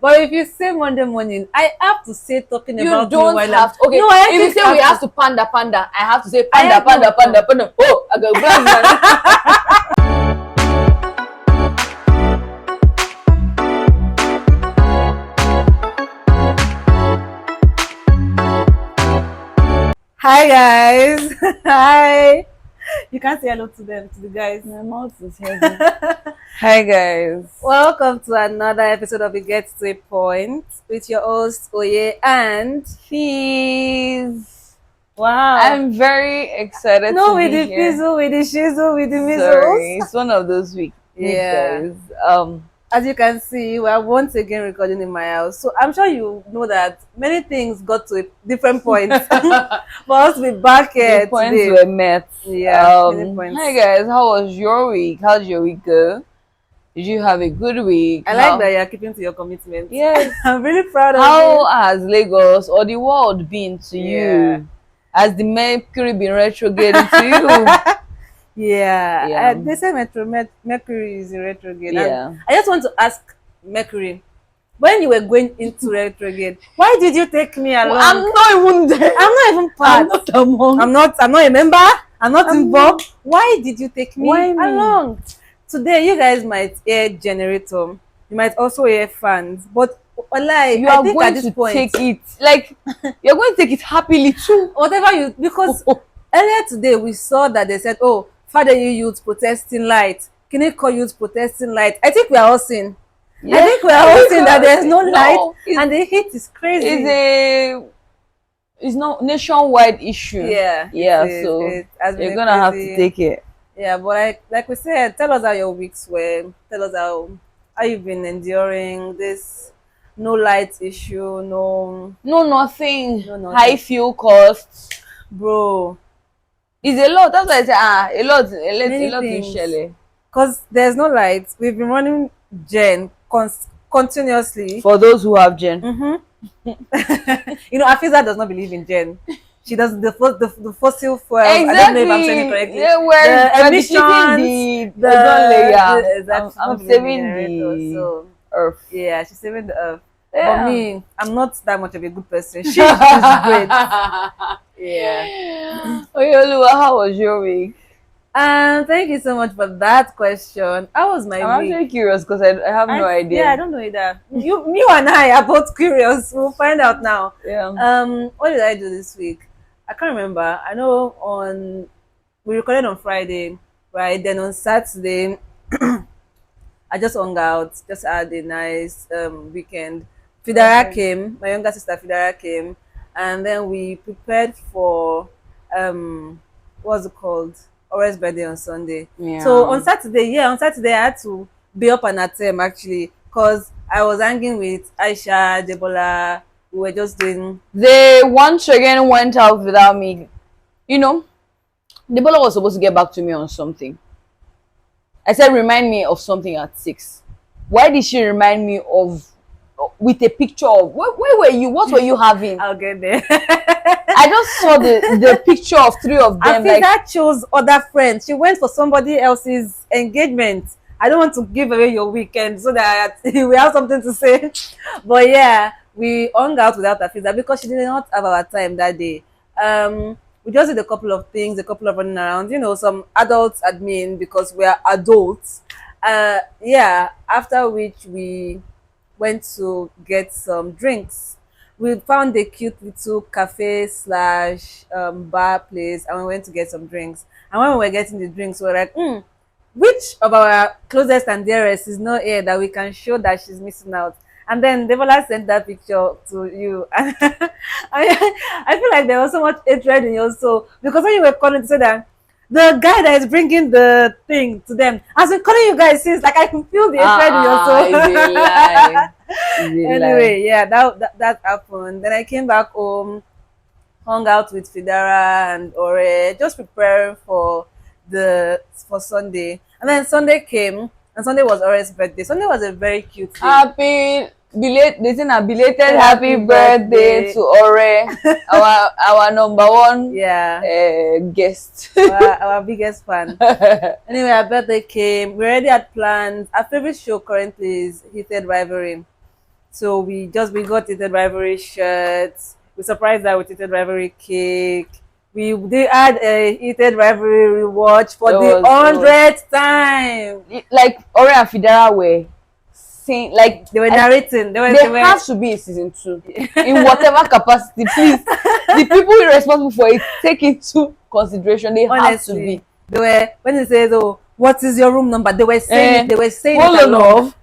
But if you say Monday morning, I have to say talking You about don't me while have to. Okay, No, I if you say we have to panda, I have to say I panda, have panda, no- panda, panda. Oh, I go blind. Hi guys. Hi. You can't say hello to them, to the guys. My mouth is heavy. Hi guys. Welcome to another episode of It Gets to a Point with your host Oye and Feez. wow. I'm very excited No to with be the here. fizzle, with the shizzle, with the Sorry, measles. it's one of those weeks, Yeah. guys. As you can see, we are once again recording in my house. So I'm sure you know that many things got to a different point for us to be back here The points today. were met. Yeah, many points. Hi guys, how was your week? How did your week go? Did you have a good week? I like that you're keeping to your commitment. Yes. I'm really proud of How you. has Lagos or the world been to Yeah. you? Has the Mercury been retrograding to you? Yeah. They say Mercury is in retrograde. Yeah. And I just want to ask Mercury, when you were going into retrograde, why did you take me along? Well, I'm not even there. I'm not even part. I'm not among. I'm not a member. I'm not involved. Why did you take me Why me? along? Today, you guys might hear generator. You might also hear fans. But You I are think going at this to point, take it like you're going to take it happily too. whatever you, because earlier today we saw that they said, oh, Father you youth protesting light, Kineko youth protesting light. I think we are all seeing. I think we are all seeing that there's no light and the heat is crazy. It's not nationwide issue. Yeah. So it has been you're gonna have crazy. to take it. Yeah, but like we said, tell us how your weeks were. Tell us how you've been enduring this no light issue, No, nothing. No, nothing. High fuel costs. bro. It's a lot. That's why I say a lot Many to things. shele. Because there's no light. We've been running gen continuously. For those who have gen. You know, Afiza does not believe in gen. She does the fossil fuel. Exactly. I don't know if I'm saying it correctly. Yeah, the we're emissions, the ozone layer. exactly. I'm saving the So earth. yeah, she's saving the earth. Yeah. For me, I'm not that much of a good person. She's great. Yeah. Oyeoluwa, how was your week? Thank you so much for that question. How was my I'm week? actually curious because I have no idea. Yeah, I don't know either. You and I are both curious. We'll find out now. Yeah. What did I do this week? I can't remember. I know we recorded on Friday, right? Then on Saturday, I just hung out, just had a nice weekend. Fidara came, my younger sister Fidara came, and then we prepared for what's it called? Ore's birthday on Sunday. Yeah. So on Saturday I had to be up and at them actually, because I was hanging with Aisha, Debola. We were just doing. They once again went out without me. You know, Debola was supposed to get back to me on something. I said, remind me of something at 6. Why did she remind me of with a picture of where were you? What were you having? I'll get there. I just saw the picture of 3 of them. I think that chose other friends. She went for somebody else's engagement. I don't want to give away your weekend so that we have something to say. But yeah, we hung out without Afiza because she did not have our time that day. We just did a couple of things, a couple of running around, some adults admin because we are adults. Yeah, after which we went to get some drinks. We found a cute little cafe slash bar place and we went to get some drinks. And when we were getting the drinks, we were like, which of our closest and dearest is not here that we can show that she's missing out? And then Devola sent that picture to you. I feel like there was so much hatred in your soul because when you were calling to say that the guy that is bringing the thing to them has been calling you guys since, like I can feel the hatred in your soul. Anyway, yeah, that happened. Then I came back home, hung out with Fidara and Ore, just preparing for Sunday. And then Sunday came, and Sunday was Ore's birthday. Sunday was a very cute day. Belated happy birthday to Ore, our number one guest. our biggest fan. Anyway, our birthday came. We already had plans. Our favorite show currently is Heated Rivalry. So we got Eated Rivalry shirts. We surprised her with Eated Rivalry cake. They had a Eated Rivalry rewatch for the It was 100th time. like Ore and Fidara were saying like They were narrating. there has to be a season 2 in whatever capacity. Please, the people responsible for it take into consideration. They have to be. They were when they said, "Oh, what is your room number?" They were saying it. They were saying hold it on along. off.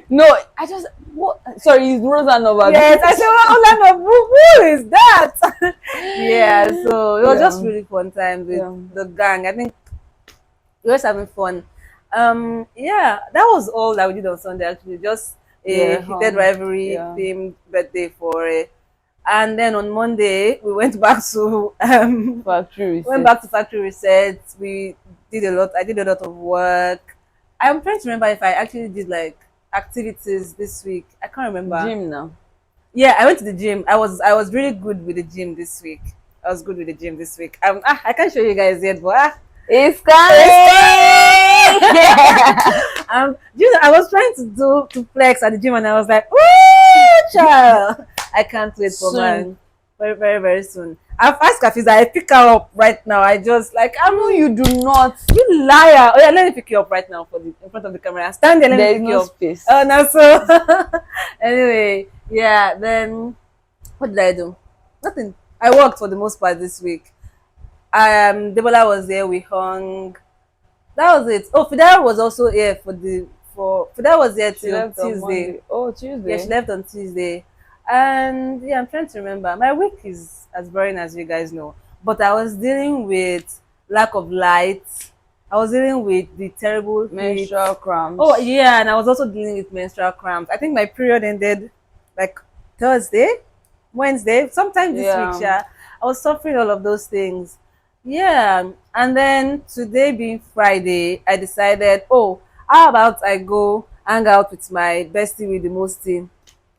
No, I just what? Sorry, it's Rosanova. Yes, I said, well, hold on, who is that? Yeah, so it was just really fun time with the gang. I think we were just having fun. Yeah, that was all that we did on Sunday. Actually, just a heated rivalry themed birthday for it. And then on Monday we went back to factory reset. We did a lot. I did a lot of work. I'm trying to remember if I actually did like activities this week. I can't remember. Gym now. Yeah, I went to the gym. I was really good with the gym this week. I was good with the gym this week. I can't show you guys yet, but it's coming. You know, I was trying to flex at the gym, and I was like, "Ooh, child!" I can't wait for mine. Very, very, very soon. I've asked Kafiza. I pick her up right now. I just like, I know you do not. You liar! Oh yeah, let me pick you up right now in front of the camera. Stand there. Let me pick you up. Space. Oh no, so anyway, yeah. Then what did I do? Nothing. I worked for the most part this week. Debola was there. We hung. That was it. Oh, Fidara was also here Fidara was here till Tuesday. Oh, Tuesday. Yeah, she left on Tuesday. And yeah, I'm trying to remember. My week is as boring as you guys know. But I was dealing with lack of light. I was dealing with the terrible menstrual cramps. Oh yeah, and I was also dealing with menstrual cramps. I think my period ended like Thursday, Wednesday, sometime this week. Yeah, I was suffering all of those things. Yeah, and then today being Friday, I decided, oh, how about I go hang out with my bestie with the most team.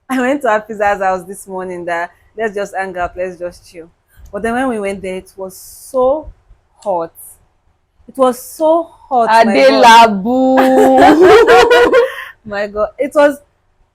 I went to Hafiza's house this morning that let's just hang out, let's just chill. But then when we went there, it was so hot. It was so hot. Adelabu. My God. It was,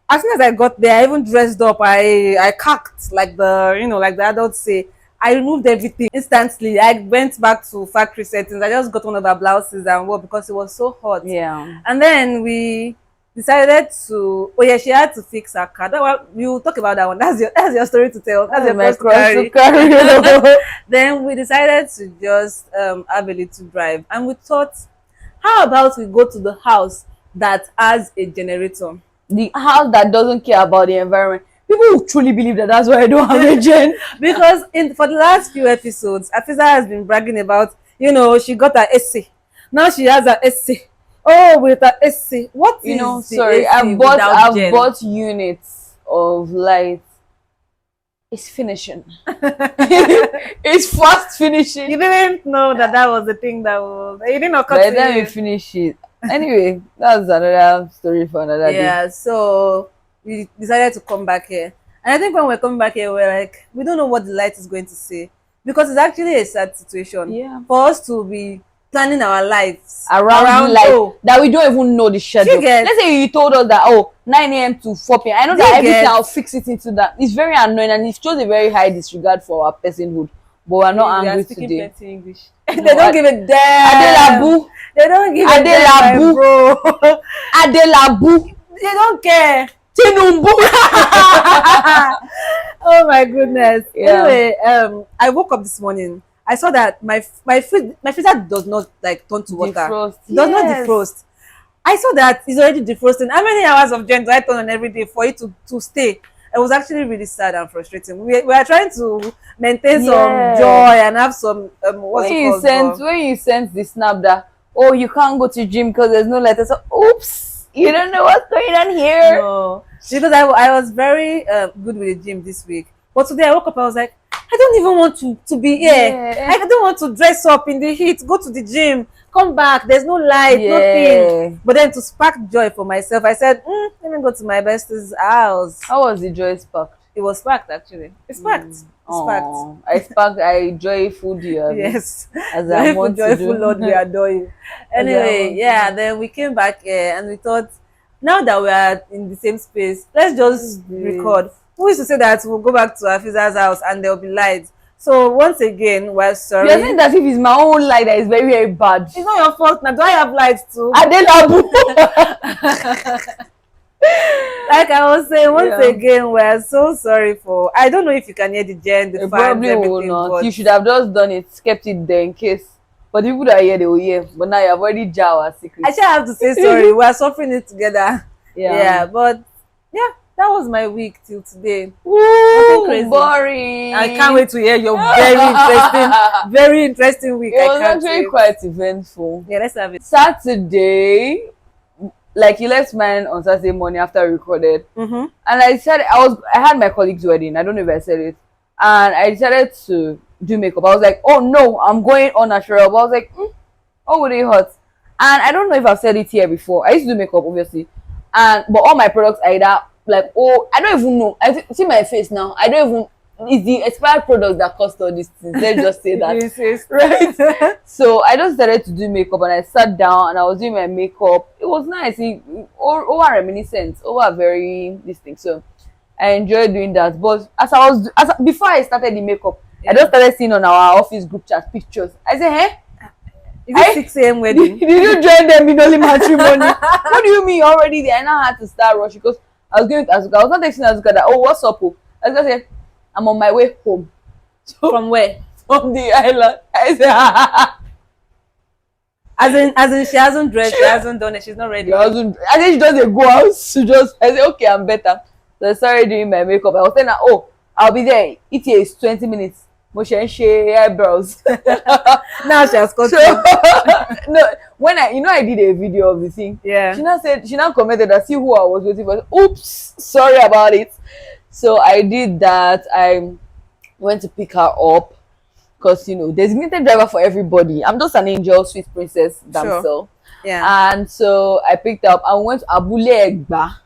as soon as I got there, I even dressed up. I cacked like the adults say. I removed everything instantly. I went back to factory settings. I just got one of our blouses and what because it was so hot. Yeah. And then we decided to she had to fix her car. Well, we'll talk about that one. That's your story to tell. That's your cross to carry. Then we decided to just have a little drive, and we thought, how about we go to the house that has a generator, the house that doesn't care about the environment. People who truly believe that that's why I don't have a gen. Because for the last few episodes, Afiza has been bragging about, she got her essay. Now she has her essay. Oh, with her essay. What is sorry, I've bought units of light. It's finishing. It's fast finishing. You didn't know that was the thing that was. You didn't know. By the time we finish it. Anyway, that's another story for another day. Yeah, so we decided to come back here. And I think when we're coming back here, we're like, we don't know what the light is going to say. Because it's actually a sad situation. Yeah. For us to be planning our lives around life that we don't even know the schedule. Let's say you told us that 9 a.m. to 4 p.m. I know that everything I'll fix it into that. It's very annoying and it shows a very high disregard for our personhood. But we're not angry today. English. They don't give a damn. Adelabu. They don't give a damn, bro. Adelabu. They don't care. Tinumbu. Oh my goodness. Yeah. Anyway, I woke up this morning. I saw that my freezer does not like turn to water. Defrost. It does not defrost. I saw that it's already defrosting. How many hours of gen do I turn on every day for it to stay? It was actually really sad and frustrating. We are trying to maintain some joy and have some when you sent the snap that you can't go to gym because there's no letter. So oops, you don't know what's going on here. No, because I was very good with the gym this week, but today I woke up, I was like, I don't even want to be here. Yeah. I don't want to dress up in the heat, go to the gym, come back. There's no light, nothing. But then to spark joy for myself, I said, let me go to my bestie's house. How was the joy sparked? It was sparked, actually. It sparked. I enjoy food you. Yes. As I want to do. Lord, we adore you. Anyway, then we came back here and we thought, now that we are in the same space, let's just This. record. Who is to say that we'll go back to Afiza's house and there'll be lights? So once again, we're You're saying sorry. that if it's my own lie that is very, very bad. It's not your fault now. Do I have lights too? Adelabu. Like I was saying, once Yeah. again, we're so sorry for. I don't know if you can hear the gen, the You fans, probably will everything, not. but You should have just done it, kept it there in case. But the people that are here, they will hear. But now you have already jar our secret. I shall have to say sorry. We're suffering it together. Yeah, but yeah, that was my week till today. Nothing Woo, crazy. boring. I can't wait to hear your very interesting week. It I was can't actually wait. quite eventful. Yeah, let's have it. Saturday, like you left mine on Saturday morning after I recorded, Mm-hmm. and I had my colleague's wedding. I don't know if I said it, and I decided to do makeup. I was like, oh no, I'm going on natural. But I was like, oh, would it hurt? And I don't know if I've said it here before. I used to do makeup, obviously, but all my products are either like, oh, I don't even know. See my face now. I don't even. It's the expired products that cost all these things. Let's just say that. Yes, yes. Right. So I just started to do makeup and I sat down and I was doing my makeup. It was nice. Over reminiscent, over very this thing. So I enjoyed doing that. But before I started the makeup, I just started seeing on our office group chat pictures. I said, hey, Is it 6 a.m. wedding? did you join them in only matrimony? What do you mean you're already there? I now had to start rushing because I was going to Azuka. I was not texting Azuka that, oh, what's up? Oh? I was going to say, I'm on my way home. So From where? from the island. I said, As in, she hasn't dressed, she hasn't done it, she's not ready. I think she just dey go out. I said, okay, I'm better. So I started doing my makeup. I was saying, oh, I'll be there. ETA is 20 minutes. Motion share eyebrows. Now she has got So no, when I did a video of the thing. Yeah. She now commented that see who I was waiting for. Oops, sorry about it. So I did that. I went to pick her up because designated driver for everybody. I'm just an angel, sweet princess, damsel. Sure. Yeah. And so I picked her up and we went to Abule Egba.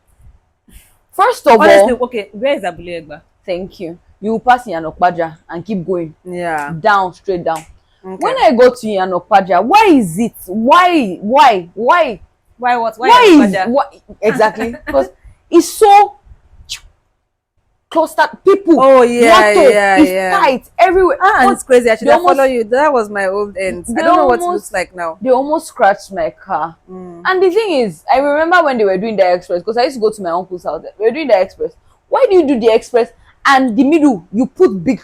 First of Honestly, all, okay, where is Abule Egba? thank you. You will pass Yanokpaja and keep going Yeah. down, straight down. Okay. When I go to Yanokpaja, why is it? Why? Why what? Why is Abuja? what exactly? Because it's so clustered. People. Oh yeah, motor, yeah, it's yeah. tight everywhere. And But it's crazy. I should they have almost- followed you. That was my old end. I They don't know what it almost- looks like now. They almost scratched my car. And the thing is, I remember when they were doing the express because I used to go to my uncle's house. They were doing the express. Why do you do the express and the middle you put big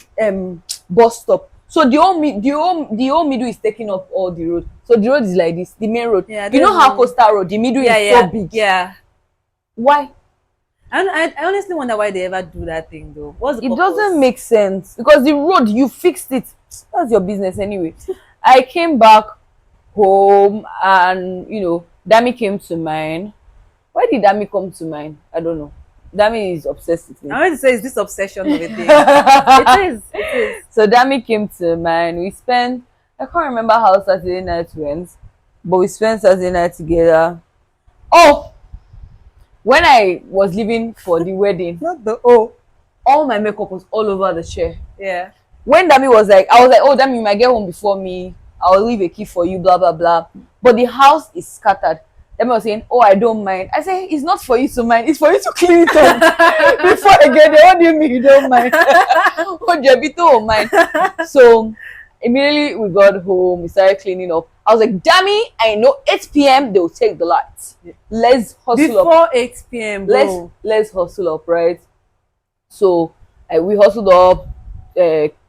bus stop? So the whole middle is taking up all the road. So the road is like this, the main road. Yeah, You know there's how no- Coastal Road, the middle Yeah, is yeah, so big. yeah. Why? And I honestly wonder why they ever do that thing though. What's the It purpose? doesn't make sense because the road you fixed it. That's your business anyway. I came back home and Dami came to mine. Why did Dami come to mine? I don't know. Dami is obsessed with me. I want to say it's this obsession of a thing. It is. It is. So Dami came to mine. We spent, I can't remember how Saturday night went, but we spent Saturday night together. Oh, when I was leaving for the wedding, Not the oh. all my makeup was all over the chair. Yeah. When Dami was like, I was like, oh, Dami, you might get home before me. I'll leave a key for you, blah, blah, blah. But the house is scattered. Dami was saying, oh, I don't mind. I said, it's not for you to mind. It's for you to clean it up. Before I get there, what do you mean you don't mind? Oh, Jebito don't mind. So immediately we got home. We started cleaning up. I was like, Dami, I know 8 p.m. they will take the lights. Let's hustle up. Before 8 p.m. Bro. Let's hustle up, right? So we hustled up,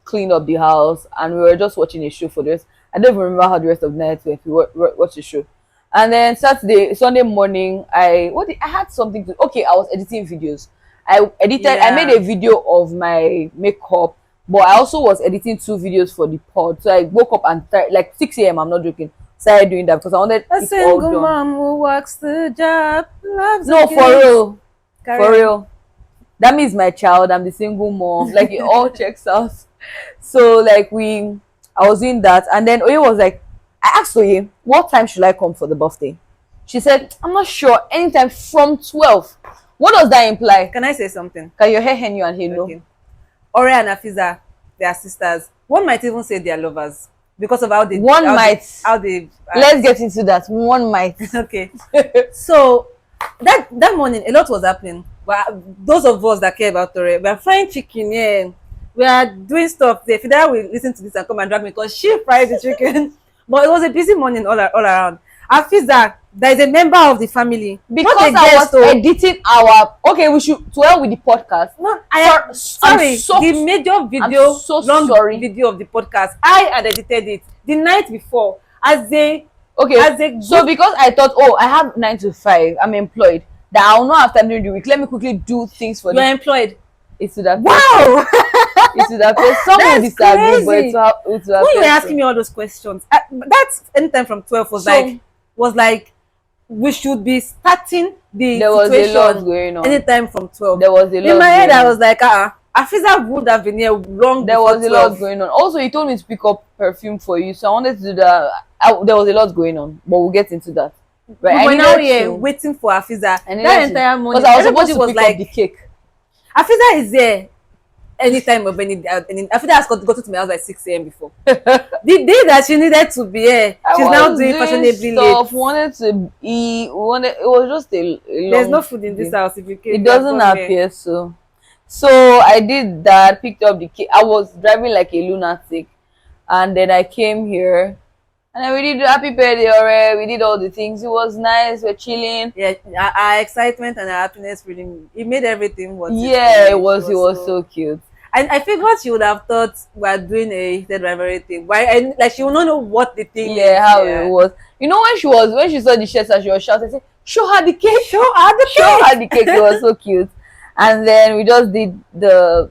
cleaned up the house, and we were just watching a show for this. I don't even remember how the rest of the night went. We watched the show, and then Sunday morning, I had something to. Okay, I was editing videos. I Yeah. made a video of my makeup, but I also was editing 2 videos for the pod. So I woke up and like 6 a.m. I'm not joking. Started doing that because I wanted A it all single done. mom who works the job. Loves No, the for kids. real. Carry For on. real. That means my child. I'm the single mom. Like it all checks out. So like I was doing that, and then Oye was like, I asked Oye, what time should I come for the birthday? She said, I'm not sure. Anytime from 12. What does that imply? Can I say something? Can your hair hen you and he know? Okay. Ore and Afiza, they are sisters. One might even say they are lovers because of how they. One might. How they. Let's get into that. One might. Okay. So that morning a lot was happening. But those of us that care about Tore, we are frying chicken, yeah. We are doing stuff. The Fidel will listen to this and come and drag me because she fried the chicken. But it was a busy morning all around. I feel that there is a member of the family, not Because a I guest. was editing our, okay, we should to hell with the podcast. No, I am sorry. The major video, so long sorry. video of the podcast, I had edited it the night before as a Okay, so because I thought, oh, I have 9 to 5, I'm employed, that I'll not have time during the week. Let me quickly do things for you're employed. It's to that. Wow, It's to that place. Some will that's disagree, but crazy. it's to When you were asking me all those questions, that's anytime from 12 was So- like we should be starting the there was a situation lot going on. anytime from 12. There was a lot In my head, going I on. was like, Afiza would have been here long There before was a 12. lot going on. Also, he told me to pick up perfume for you, so I wanted to do that. There was a lot going on, but we'll get into that. Right, We were I now needed here to- waiting for Afiza. I needed That to- entire morning, because I was everybody supposed to was pick up like, the cake. Afiza is there anytime of any Afiza has got to my house by 6 a.m. before. The day that she needed to be here, I she's now was doing fashionably stuff, late. wanted to eat, wanted, it was just a long There's no food in this day. house if you came. It you have doesn't come here. appear so. So I did that, picked up the cake. I was driving like a lunatic, and then I came here, and then we did happy birthday already. We did all the things. It was nice. We're chilling. Yeah, our excitement and our happiness really, it made everything worth it. Yeah, it was so cute. And I figured she would have thought we're doing a heated rivalry thing. Why? Like she would not know what the thing is. Yeah, how it was. You know, when she saw the shirts and she was shouting, say, "Show her the cake! Show her the Show cake!" her the cake!" It was so cute. And then we just did the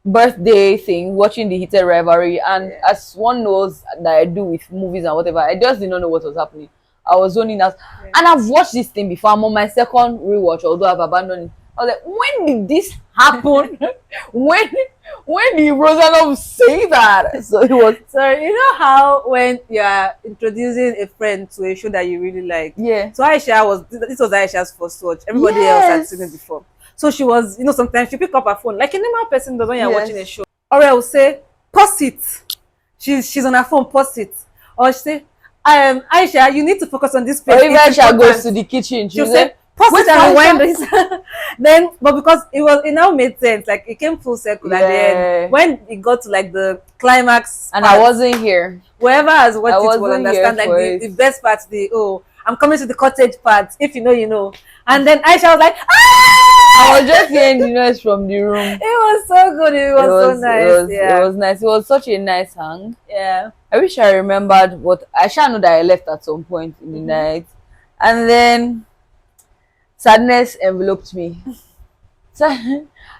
birthday thing, watching the heated rivalry. And as one knows that I do with movies and whatever, I just did not know what was happening. I was zoning out. And I've watched this thing before. I'm on my second rewatch, although I've abandoned it. I was like, when did this happen? when did Rosanov say that? So it was, So you know how when you are introducing a friend to a show that you really like. yeah. So this was Aisha's first watch. Everybody else had seen it before. So she was, sometimes she pick up her phone like a normal person does when you're Yes. watching a show. Or I will say, pause it. She's on her phone, pause it. Or she say, Aisha, you need to focus on this page. Or if It's Aisha important. goes to the kitchen, She'll she'll say, say, pause "Wait, it and Aisha." rewind this. Then, but because it now made sense, like it came full circle at the Yeah. end. When it got to like the climax, and part, I wasn't here. whoever has watched I it will wasn't understand here like for the it. best part, I'm coming to the cottage part. If you know, you know. And then Aisha was like, ah! I was just hearing the noise from the room. It was so good. It was so nice. It was nice. It was such a nice hang. Yeah. I wish I remembered what I shall know that I left at some point in the night. And then sadness enveloped me. So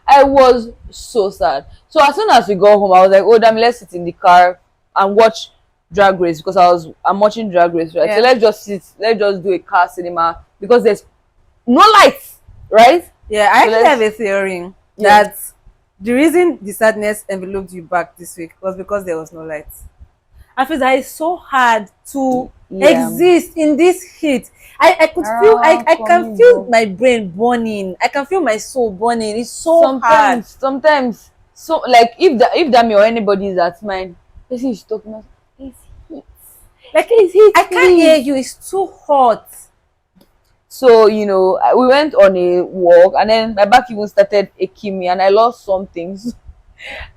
I was so sad. So as soon as we got home, I was like, oh damn, let's sit in the car and watch Drag Race, because I'm watching Drag Race, right? Yeah. So let's just do a car cinema, because there's no lights, right? Yeah, I So actually have a theory Yeah. that the reason the sadness enveloped you back this week was because there was no light. I feel that it's so hard to exist in this heat. I could feel, I can feel my brain burning. I can feel my soul burning. It's so hard. Sometimes, so like if Dami or anybody is at mine, person is talking about, it's heat. Like It's heat. I can't hear you. It's too hot. So we went on a walk, and then my back even started aching me, and I lost something.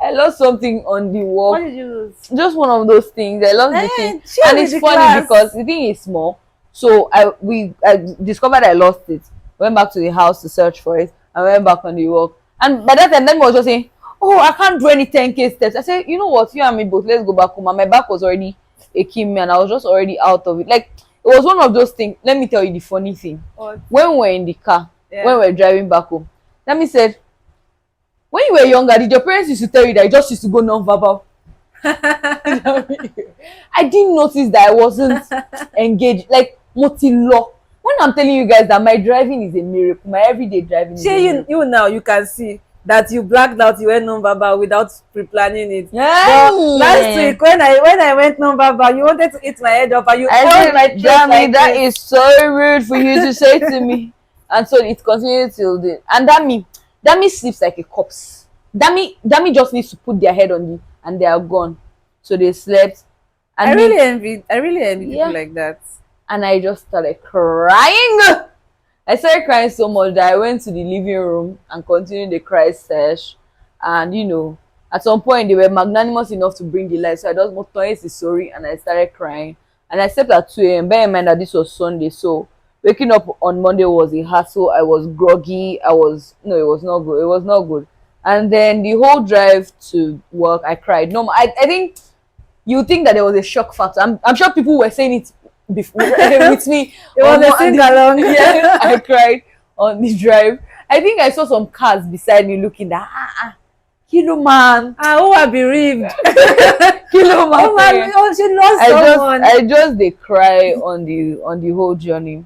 I lost something on the walk. What did you lose? Just one of those things. I lost the thing, chill and with it's the funny class. because the thing is small. So I discovered I lost it. Went back to the house to search for it. I went back on the walk, and by that time, then was just saying, "Oh, I can't do any 10K steps." I said, "You know what? You and me both. Let's go back home." And my back was already aching me, and I was just already out of it. Like it was one of those things. Let me tell you the funny thing. What? When we were in the car, Yeah. when we were driving back home, Dami said, when you were younger, did your parents used to tell you that you just used to go non-verbal? I didn't notice that I wasn't engaged. Like, motilo. When I'm telling you guys that my driving is a miracle, my everyday driving is a See, miracle. you now you can see that you blacked out. You went non-verbal without pre-planning it. Yeah. But last week when I went non-verbal, you wanted to eat my head up, and you I held my said, throat Dami, like that this. is so rude for you to say to me. And so it continued till then. And Dami sleeps like a corpse. Dami just needs to put their head on and they are gone. So they slept. And I really envy Yeah. people like that. and I just started crying. I started crying so much that I went to the living room and continued the cry sesh. And at some point they were magnanimous enough to bring the light. So I just moved sorry and I started crying. And I slept at 2 a.m. Bear in mind that this was Sunday, so waking up on Monday was a hassle. I was groggy. I was no, it was not good. It was not good. And then the whole drive to work, I cried. No, I think you think that there was a shock factor. I'm sure people were saying it before with me. It was a sing along. Yeah, I cried on the drive. I think I saw some cars beside me looking that kilo man. Who are bereaved? Kilo man. Oh my, oh, she lost someone. I just they cry on the whole journey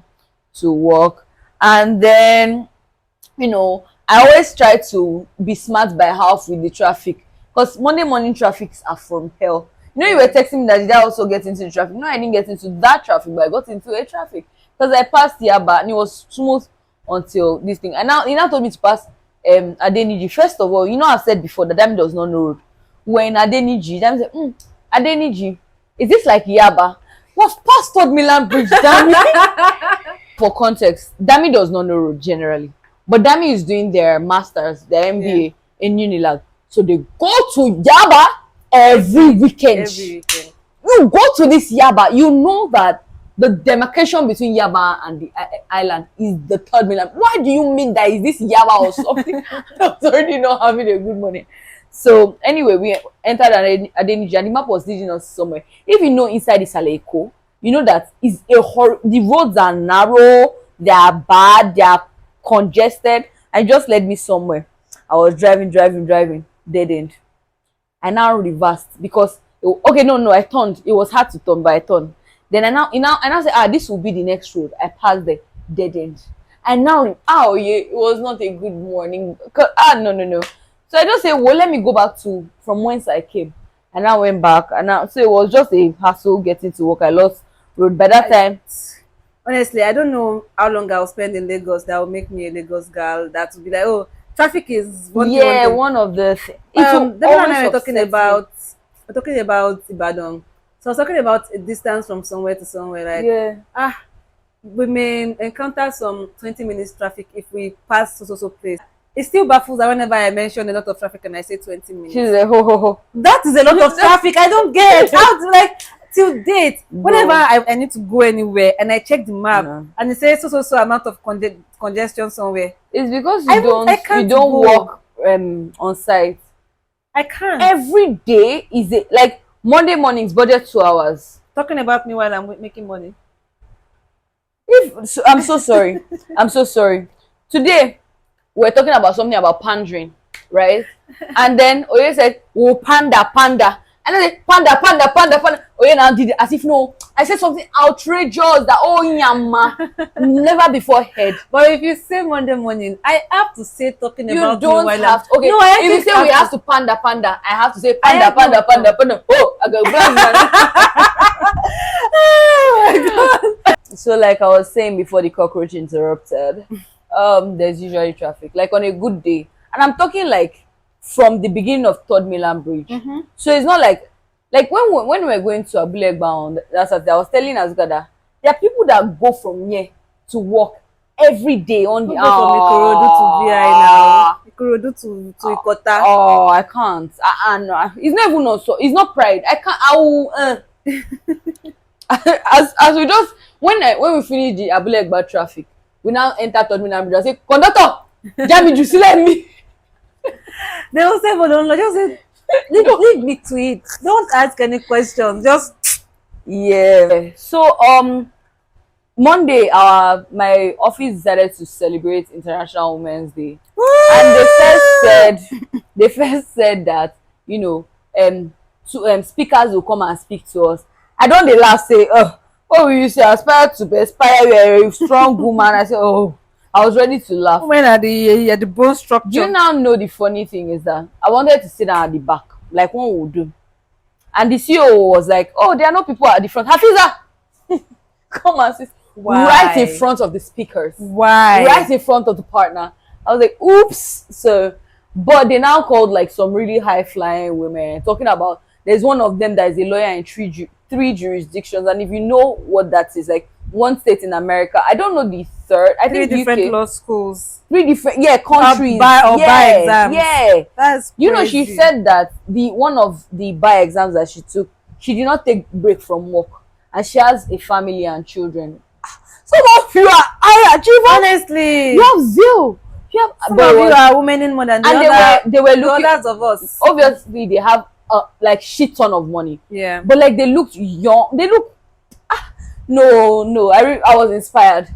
to work. And then I always try to be smart by half with the traffic, because Monday morning traffics are from hell. You were texting me that did I also get into the traffic? No, I didn't get into that traffic, but I got into a traffic because I passed Yaba and it was smooth until this thing. And now he now told me to pass Adeniji. First of all, I've said before that Dami does not know road. When Adeniji, Dami said, Adeniji, is this like Yaba? Was past Third Milan Bridge, Dami? For context, Dami does not know road generally. But Dami is doing their masters, their MBA in Unilag. So they go to Yaba every weekend. You go to this Yaba, you know that the demarcation between Yaba and the island is the third mainland. Why do you mean that is this Yaba or something? I was already not having a good morning. So anyway, we entered Adeniji and the map was leading us somewhere. If you know inside the Saleko, you know that is the roads are narrow, they are bad, they are congested, and just led me somewhere. I was driving, dead end. I now reversed because I turned. It was hard to turn, but I turned. Then I now said, this will be the next road. I passed the dead end. And now it was not a good morning. No. So I just said, well, let me go back to from whence I came. And I went back, and so it was just a hassle getting to work. I lost road by that time. Honestly, I don't know how long I'll spend in Lagos that will make me a Lagos girl. That will be like, oh, traffic is one of the Deborah and I were talking about Ibadan. So I was talking about a distance from somewhere to somewhere. Like we may encounter some 20 minutes traffic if we pass so place. It still baffles that whenever I mention a lot of traffic and I say 20 minutes. She's like, ho. That is a lot of traffic. I don't get how to like till date. Whenever I need to go anywhere and I check the map and it says so amount of congestion somewhere. It's because you don't walk on site. I can't. Every day is it like Monday mornings budget 2 hours. Talking about me while I'm making money. I'm so sorry. I'm so sorry. Today we're talking about something about pandering, right? And then Oye said, "Oh, panda." And then I said, panda. Oye now did it as if no. I said something outrageous that yama never before heard. But if you say Monday morning, I have to say talking you about don't me while have to, okay. No, if you say we have to panda, I have to say panda. Oh, I go blind. Oh my god. So like I was saying before the cockroach interrupted, there's usually traffic. Like on a good day. And I'm talking like from the beginning of Third Milan Bridge. So it's not like when we were going to Abulegba, that's what I was telling Azgada, there are people that go from here to work every day on the from Ikorodu to VI now. Ikorodu to Ikota. Oh, I can't. No. It's not even also. It's not pride. I can't. I will. As we just when we finish the Abulegba traffic, we now enter Third Milan Bridge. I say, conductor, Jami, you see let me. They will say, but don't just say, leave me to it. Don't ask any questions. Just So Monday, my office decided to celebrate International Women's Day, and they first said that speakers will come and speak to us. I don't the last say, oh, you say aspire to be aspire, you're a strong woman. I said, oh. I was ready to laugh. When are the bone structure? Do you now know the funny thing is that I wanted to sit down at the back, like one would do. And the CEO was like, oh, there are no people at the front. Hafiza, come and sit right in front of the speakers. Why? Right in front of the partner. I was like, oops. So, but they now called like some really high-flying women, talking about, there's one of them that is a lawyer in three jurisdictions. And if you know what that is, like one state in America. I don't know the third. I Three think different UK. law schools. Three different, yeah, countries. Buy Yeah, exams. yeah. That's You know, she crazy. said that the one of the bar exams that she took, she did not take break from work, and she has a family and children. Some of you are high achievers. Honestly, You have zeal. You have, some but of it you was- are women in more than the and other, they were the looking. others of us. Obviously, they have like shit ton of money, Yeah. but like they looked young. They look. No. I was inspired,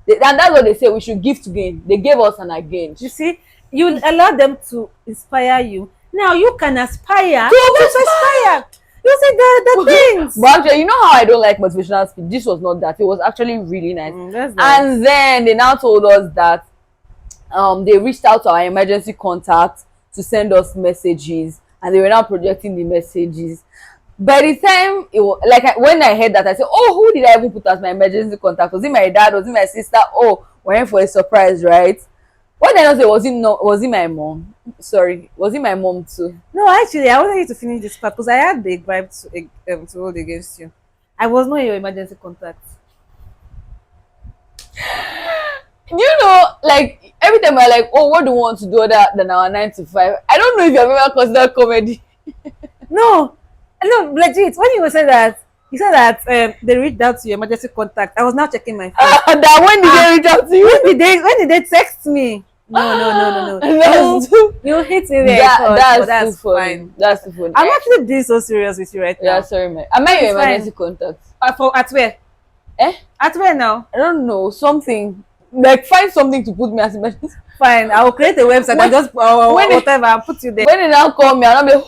and that's what they say. We should give to gain. They gave us and I gained. You see, you allow them to inspire you. Now you can aspire To aspire. You see the things. But actually, you know how I don't like motivational speech? This was not that. It was actually really nice. That's nice. And then they now told us that they reached out to our emergency contact to send us messages, and they were now projecting the messages. By the time it was like when I heard that, I said, "Oh, who did I even put as my emergency contact? Was it my dad? Was it my sister? Oh, we're in for a surprise, right?" What did I not say? Was it my mom? Sorry, was it my mom too? No, actually, I wanted you to finish this part because I had the bribe to hold against you. I was not your emergency contact. You know, like every time we're like, "Oh, what do we want to do other than our 9 to 5?" I don't know if you've ever considered comedy. No, legit. When you said that, you said that they reached out to your emergency contact. I was now checking my phone. That when did they reach out to you? When did they text me? No. That's You hit me very hard, but that's too funny. fine. That's too funny. I'm actually being so serious with you right now. Yeah, sorry, man. Am I your It's fine. emergency contact? At where? Eh? At where now? I don't know. Something. Like, find something to put me as emergency. Fine, I will create a website and just whatever, I'll put you there. When they now call me, I'll be like,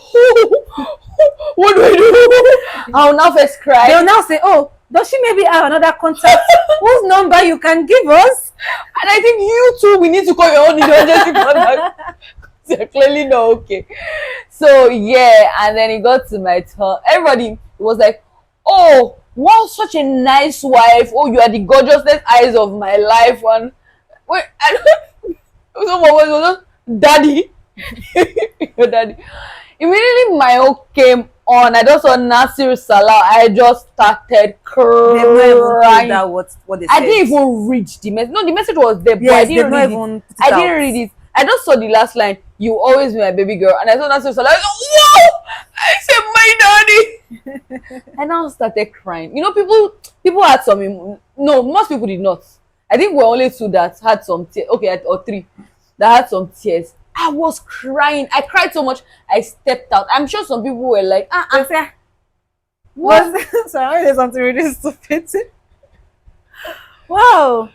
what do I do? I'll now first cry. They'll now say, oh, does she maybe have another contact whose number you can give us? And I think you too, we need to call your own emergency contact. They're clearly not okay. So, yeah, and then it got to my turn. Everybody was like, oh, wow, such a nice wife. Oh, you are the gorgeousness eyes of my life. And wait, I don't. Someone was daddy. Your daddy. Immediately my own came on. I just saw Nasir Salah. I just started crying. What they I said. didn't even read the message. No, the message was there, but Yes, I they've didn't not read even it. put it I didn't out. read it. I just saw the last line. You always be my baby girl, and I saw Nasir Salah. I was like, whoa! I said my daddy. And I started crying. You know, people had some. No, most people did not. I think we're only two that had some tears. Okay, or three that had some tears. I was crying. I cried so much. I stepped out. I'm sure some people were like, They say, what? so I want to say something really stupid. Wow,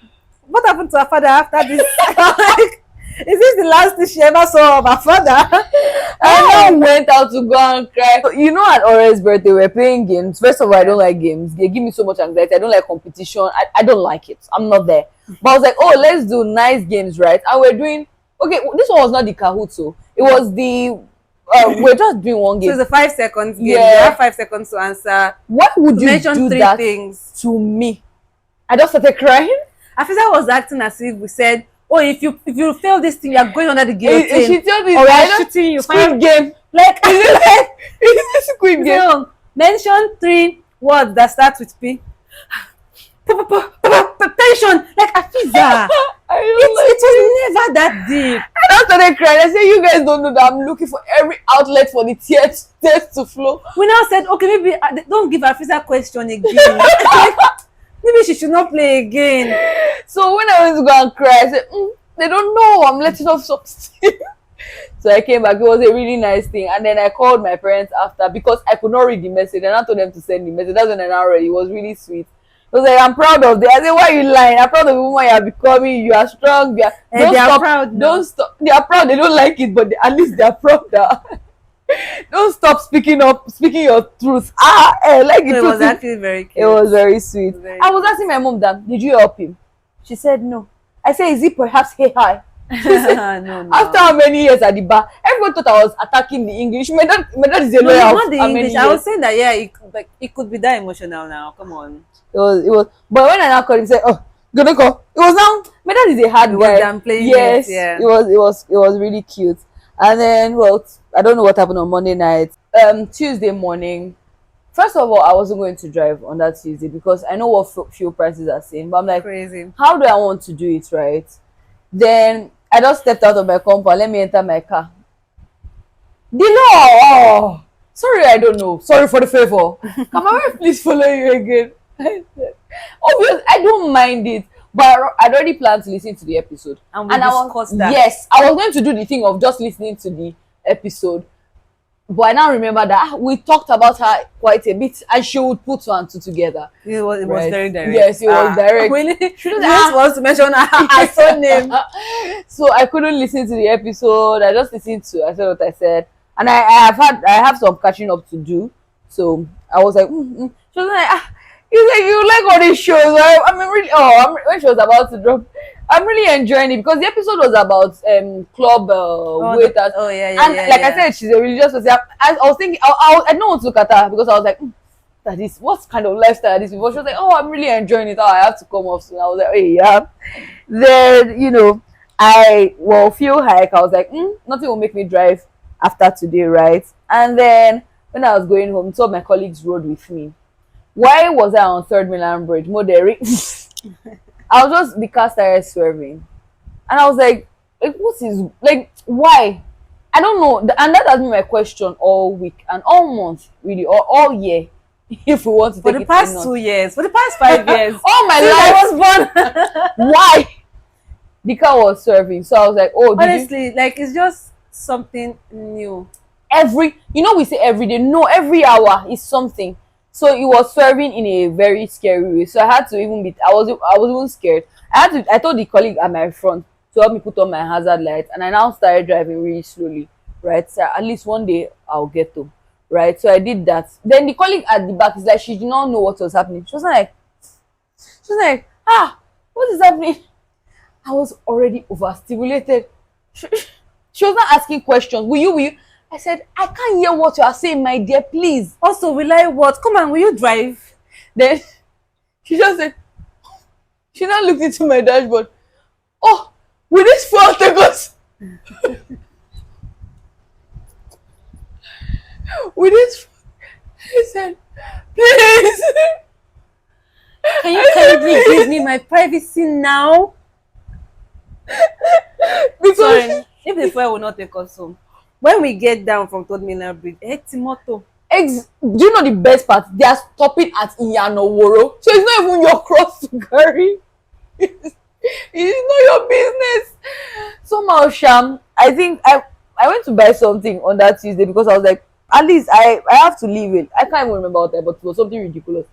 what happened to her father after this? Like, is this the last thing she ever saw of her father? I now went out to go and cry. So, you know, at Ore's birthday, we were playing games. First of all, I don't like games. They give me so much anxiety. I don't like competition. I don't like it. I'm not there. But I was like, oh, let's do nice games, right? And we're doing, okay, this one was not the Kahoot, so it was the, we're just doing one So game. it's a 5 seconds game. Yeah. You have 5 seconds to answer. Why would To you mention do 3 that things. to me? I just started crying. Afisa was acting as if we said, oh, if you fail this thing, you are going under the guillotine. She told me, or we I are don't- shooting you. Squid Game. Like, Is it Squid Game? so, mention 3 words that start with P. Tension, like Afisa. It was never that deep. And I started crying. I said, you guys don't know that I'm looking for every outlet for the tears to flow. We now said, okay, maybe don't give Afisa question again. Like, maybe she should not play again. So when I went to go and cry, I said, they don't know I'm letting off something. So I came back. It was a really nice thing. And then I called my parents after because I could not read the message. And I told them to send the message. That's when I now read it. It was really sweet. It was like, I'm proud of them. I said, why are you lying? I'm proud of the woman you are becoming. You are strong. You are, And they are proud now. Don't stop. They are proud. They don't like it, but at least they are proud. Don't stop speaking your truth. Like So it was actually very cute. it was very sweet. Very I was asking my mom that, did you help him? She said no. I said, is it perhaps hey hi? She said, no. after how many years at the bar, everyone thought I was attacking the English. My dad is a No, lawyer. not the how many English. I was years. saying that, yeah, it could be that emotional now. Come on. It was. But when I now called him, said, "Oh, gonna go." It was now. My dad is a hard It guy. was them playing Yes, it, yeah. it was really cute. And then, well, I don't know what happened on Monday night. Tuesday morning, First of all, I wasn't going to drive on that Tuesday because I know what fuel prices are saying. But I'm like, Crazy. how do I want to do it, right? Then I just stepped out of my compound. Let me enter my car. The law. Oh, sorry, I don't know. Sorry for the favor. Can my wife please follow you again? Obviously, I don't mind it, but I'd already planned to listen to the episode, And we I was discussed that. yes, I was going to do the thing of just listening to the episode, but I now remember that we talked about her quite a bit, and she would put two and two together. It was Right. very direct. Yes, it was direct. Really? She was Just wants to mention her surname. So I couldn't listen to the episode. I just listened to. I said what I said, and I have some catching up to do. So I was like, she was like, you like all these shows. I'm really. When she was about to drop, I'm really enjoying it because the episode was about club waiters. And like I said, she's a religious person. I was thinking, I don't want to look at her because I was like, that is what kind of lifestyle is this before. She was like, oh, I'm really enjoying it. Oh, I have to come off soon. I was like, hey, yeah. Then I feel hike. I was like, nothing will make me drive after today, right? And then when I was going home, two of my colleagues rode with me. Why was I on Third Milan Bridge? Moderi. I was just because started swerving, and I was like, what is why? I don't know, and that has been my question all week and all month, really, or all year. If we want to For take the it past or not. 2 years, for the past 5 years, all my since life, I was born. why the car was swerving? So I was like, oh, Honestly, like it's just something new. we say every day, no, every hour is something. So it was swerving in a very scary way. So I had to even I was even scared. I told the colleague at my front to help me put on my hazard light, and I now started driving really slowly, right? So at least one day I'll get to, right? So I did that. Then the colleague at the back is like, she did not know what was happening. She was like, what is happening? I was already overstimulated. She was not asking questions. Will you? I said, I can't hear what you are saying, my dear, please. Also, will I what? Come on, will you drive? Then she just said, she now looked into my dashboard. Oh, will this fuel take us? With this, he said, please. Can you kindly give me my privacy now? Because Sorry, if the fuel will not take us home. When we get down from Third Milan Bridge, Timoto. do you know the best part? They are stopping at Iyanoworo. So it's not even your cross to carry. It's not your business. Somehow, Sham, I think I went to buy something on that Tuesday because I was like, at least I have to leave it. I can't even remember what but it was something ridiculous.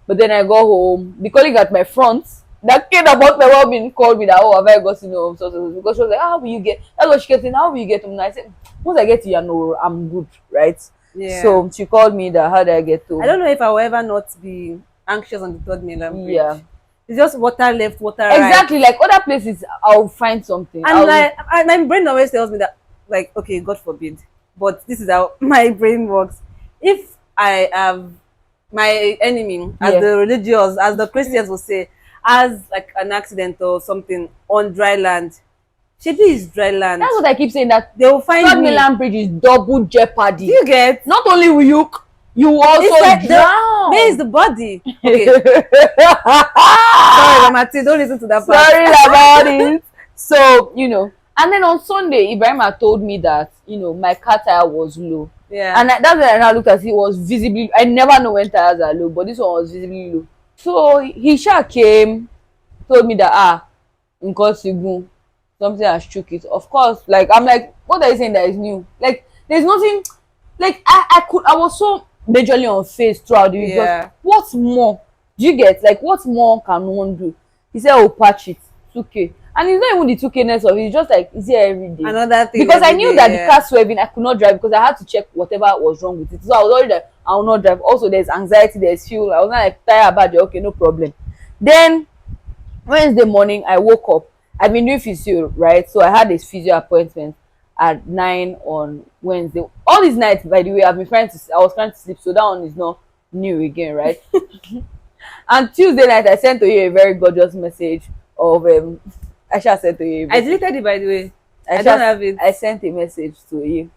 But then I got home. The colleague at my front that cared about my well-being called me that, oh, have I gotten home? So, because she was like, how will you get? That's what she kept saying, how will you get home? And I said, once I get to Iyanoworo, I'm good, right? Yeah. So she called me that, how did I get home? I don't know if I will ever not be anxious on the Third Milan Bridge. Yeah. It's just water left, water right. Exactly, like other places, I'll find something. And my brain always tells me that, like, okay, God forbid, but this is how my brain works. If I have my enemy, as the religious, as the Christians will say, as like an accident or something on dry land, Shebi is dry land. That's what I keep saying, that They will find Third me. Milan Bridge is double jeopardy. Do you get? Not only will you also It's like drown. where is the body? Okay. Sorry, Mama T, don't listen to that part. Sorry about it. So, and then on Sunday, Ibrahim had told me that, my car tire was low. Yeah. And that's when I now looked at it, was visibly, I never know when tires are low, but this one was visibly low. So he came, told me that, in Kosigun, something has shook it. Of course, like, I'm like, what are you saying that is new? Like, there's nothing, like, I was so majorly on Feez throughout the week. Yeah. What more? Do you get? Like, what more can one do? He said, oh, patch it. It's okay. And it's not even the 2K-ness of it. It's just like, it's here every day. Another thing. Because I every knew day, that yeah. the car swerving, I could not drive because I had to check whatever was wrong with it. So I was already like, I will not drive. Also, there's anxiety, there's fuel. I was not like, tired about it. Okay, no problem. Then, Wednesday morning, I woke up. I've been doing physio, right? So I had this physio appointment at 9 on Wednesday. All these nights, by the way, I was trying to sleep, so that one is not new again, right? And Tuesday night, I sent to you a very gorgeous message of Aisha sent to you. I deleted it, by the way. I don't have it. I sent a message to you.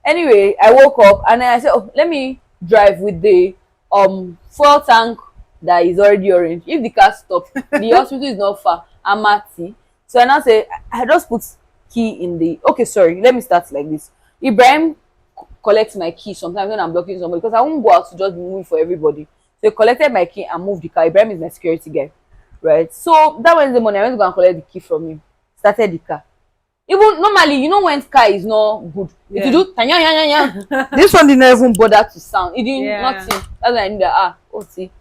Anyway, I woke up and then I said, oh, let me drive with the fuel tank that is already orange. If the car stop, the hospital is not far. I'm at tea. So I now say I just put key in the, okay, sorry, let me start like this. Ibrahim collects my key sometimes when I'm blocking somebody, because I won't go out to just be moving for everybody. So he collected my key and moved the car. Ibrahim is my security guy, right? So that Wednesday morning I went to go and collect the key from him, started the car. Even normally, you know, when car is not good, if you do tanya ya ya ya, this one didn't even bother to sound. It didn't nothing. That's why I knew that see.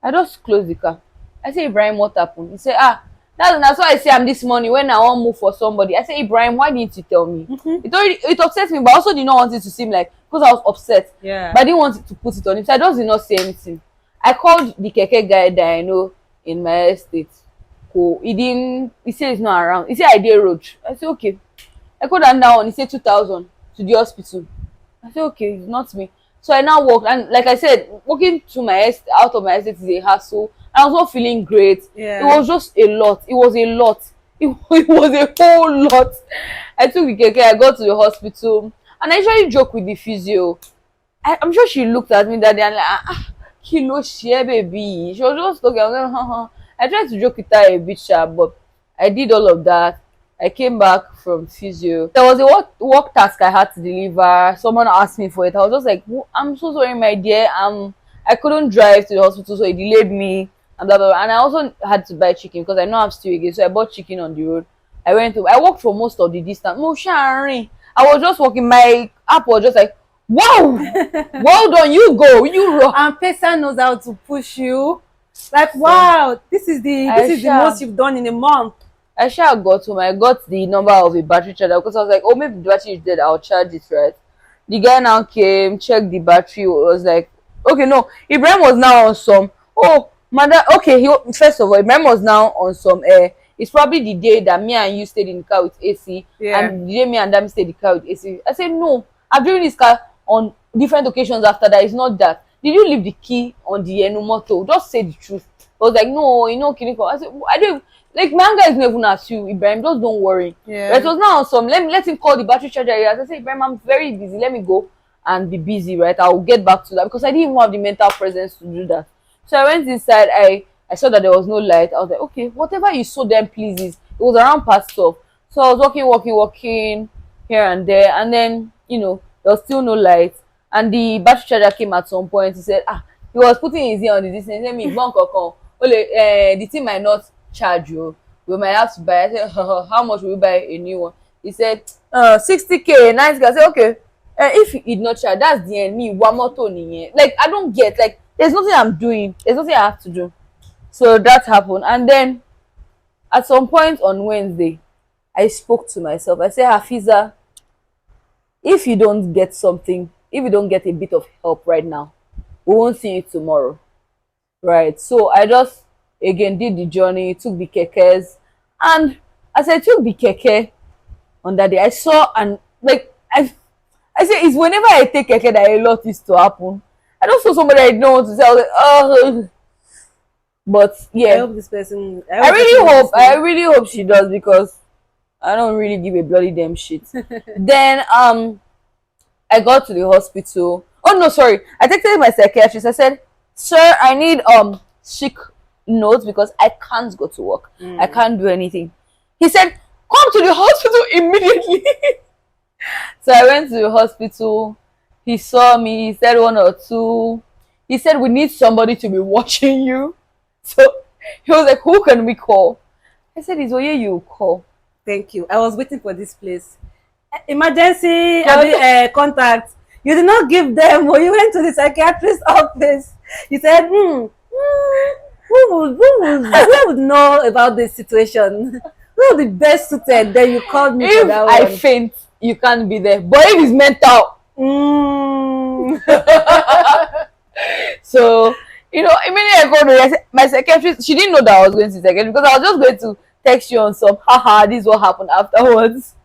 I just closed the car. I say, Ibrahim, what happened? He said, that's why I say I'm this morning when I want to move for somebody. I say, Ibrahim, why didn't you tell me? It upset me, but I also did not want it to seem like, because I was upset. But I didn't want it to put it on him. So I just did not say anything. I called the keke guy that I know in my estate. He said he's not around. He said I did road. I said, okay. I called him down. He said 2,000 to the hospital. I said, okay, it's not me. So I now walked, and like I said, walking to out of my estate is a hassle. I was not feeling great. It was just a lot. It was a lot. It was a whole lot. I took the keke. I got to the hospital, and I usually joke with the physio. I'm sure she looked at me that day and like, kilo share baby. She was just talking. I was like, I tried to joke with her a bit sharp, but I did all of that. I came back from physio. There was a work task I had to deliver. Someone asked me for it. I was just like, I'm so sorry, my dear. I couldn't drive to the hospital, so it delayed me. And blah, blah, blah. And I also had to buy chicken because I know I'm still again. So I bought chicken on the road. I walked for most of the distance. No, Shari. I was just walking. My app was just like, wow, well done, you go, you rock. And person knows how to push you. Like, wow, this is the most you've done in a month. I got home. I got the number of a battery charger because I was like, oh, maybe the battery is dead. I'll charge it, right? The guy now came, checked the battery. Was like, okay, no. Ibrahim was now on some. Oh, mother. Okay, first of all, Ibrahim was now on some. It's probably the day that me and you stayed in the car with AC, and the day me and them stayed in the car with AC. I said, no, I've driven this car on different occasions after that. It's not that. Did you leave the key on the motor? Just say the truth. I was like, no, you know, Kiniko. I said, I don't. Like, my anger is not even at you, Ibrahim. Just don't worry. But it was now on some. Let him call the battery charger. I said, Ibrahim, I'm very busy. Let me go and be busy, right? I'll get back to that because I didn't even have the mental presence to do that. So I went inside. I saw that there was no light. I was like, okay, whatever you saw then, please. It was around past 12. So I was walking here and there, and then there was still no light. And the battery charger came at some point. He said, he was putting his ear on the distance. He said, me, the thing might not charge you. We might have to buy. I said, how much will we buy a new one? He said, 60K. Nice guy. I said, okay. If it not charge, that's the end. Me, one more Tony. Like, I don't get, like, there's nothing I'm doing. There's nothing I have to do. So that happened. And then at some point on Wednesday, I spoke to myself. I said, Hafiza, if you don't get something, if you don't get a bit of help right now, we won't see you tomorrow. Right? So I just again did the journey, took the kekes, and as I took the keke on that day, I saw, and like I say, it's whenever I take keke that a lot is to happen. I don't saw somebody I don't want to say. I was like, oh, but yeah, I hope this person. I really hope she does, because I don't really give a bloody damn shit. Then I got to the hospital. Oh no, sorry. I texted my psychiatrist. I said, sir, I need sick notes because I can't go to work. I can't do anything. He said, come to the hospital immediately. So I went to the hospital. He saw me. He said one or two. He said, we need somebody to be watching you. So he was like, who can we call? I said, it's Oye you call. Thank you. I was waiting for this place. Emergency contact. You did not give them, or you went to the psychiatrist's office. You said, who would know about this situation? Who would be best suited? Then you called me for that one. If I faint, you can't be there. But if it's mental. So, immediately I called her. My psychiatrist, she didn't know that I was going to psychiatrist, because I was just going to text you on some, this is what happened afterwards.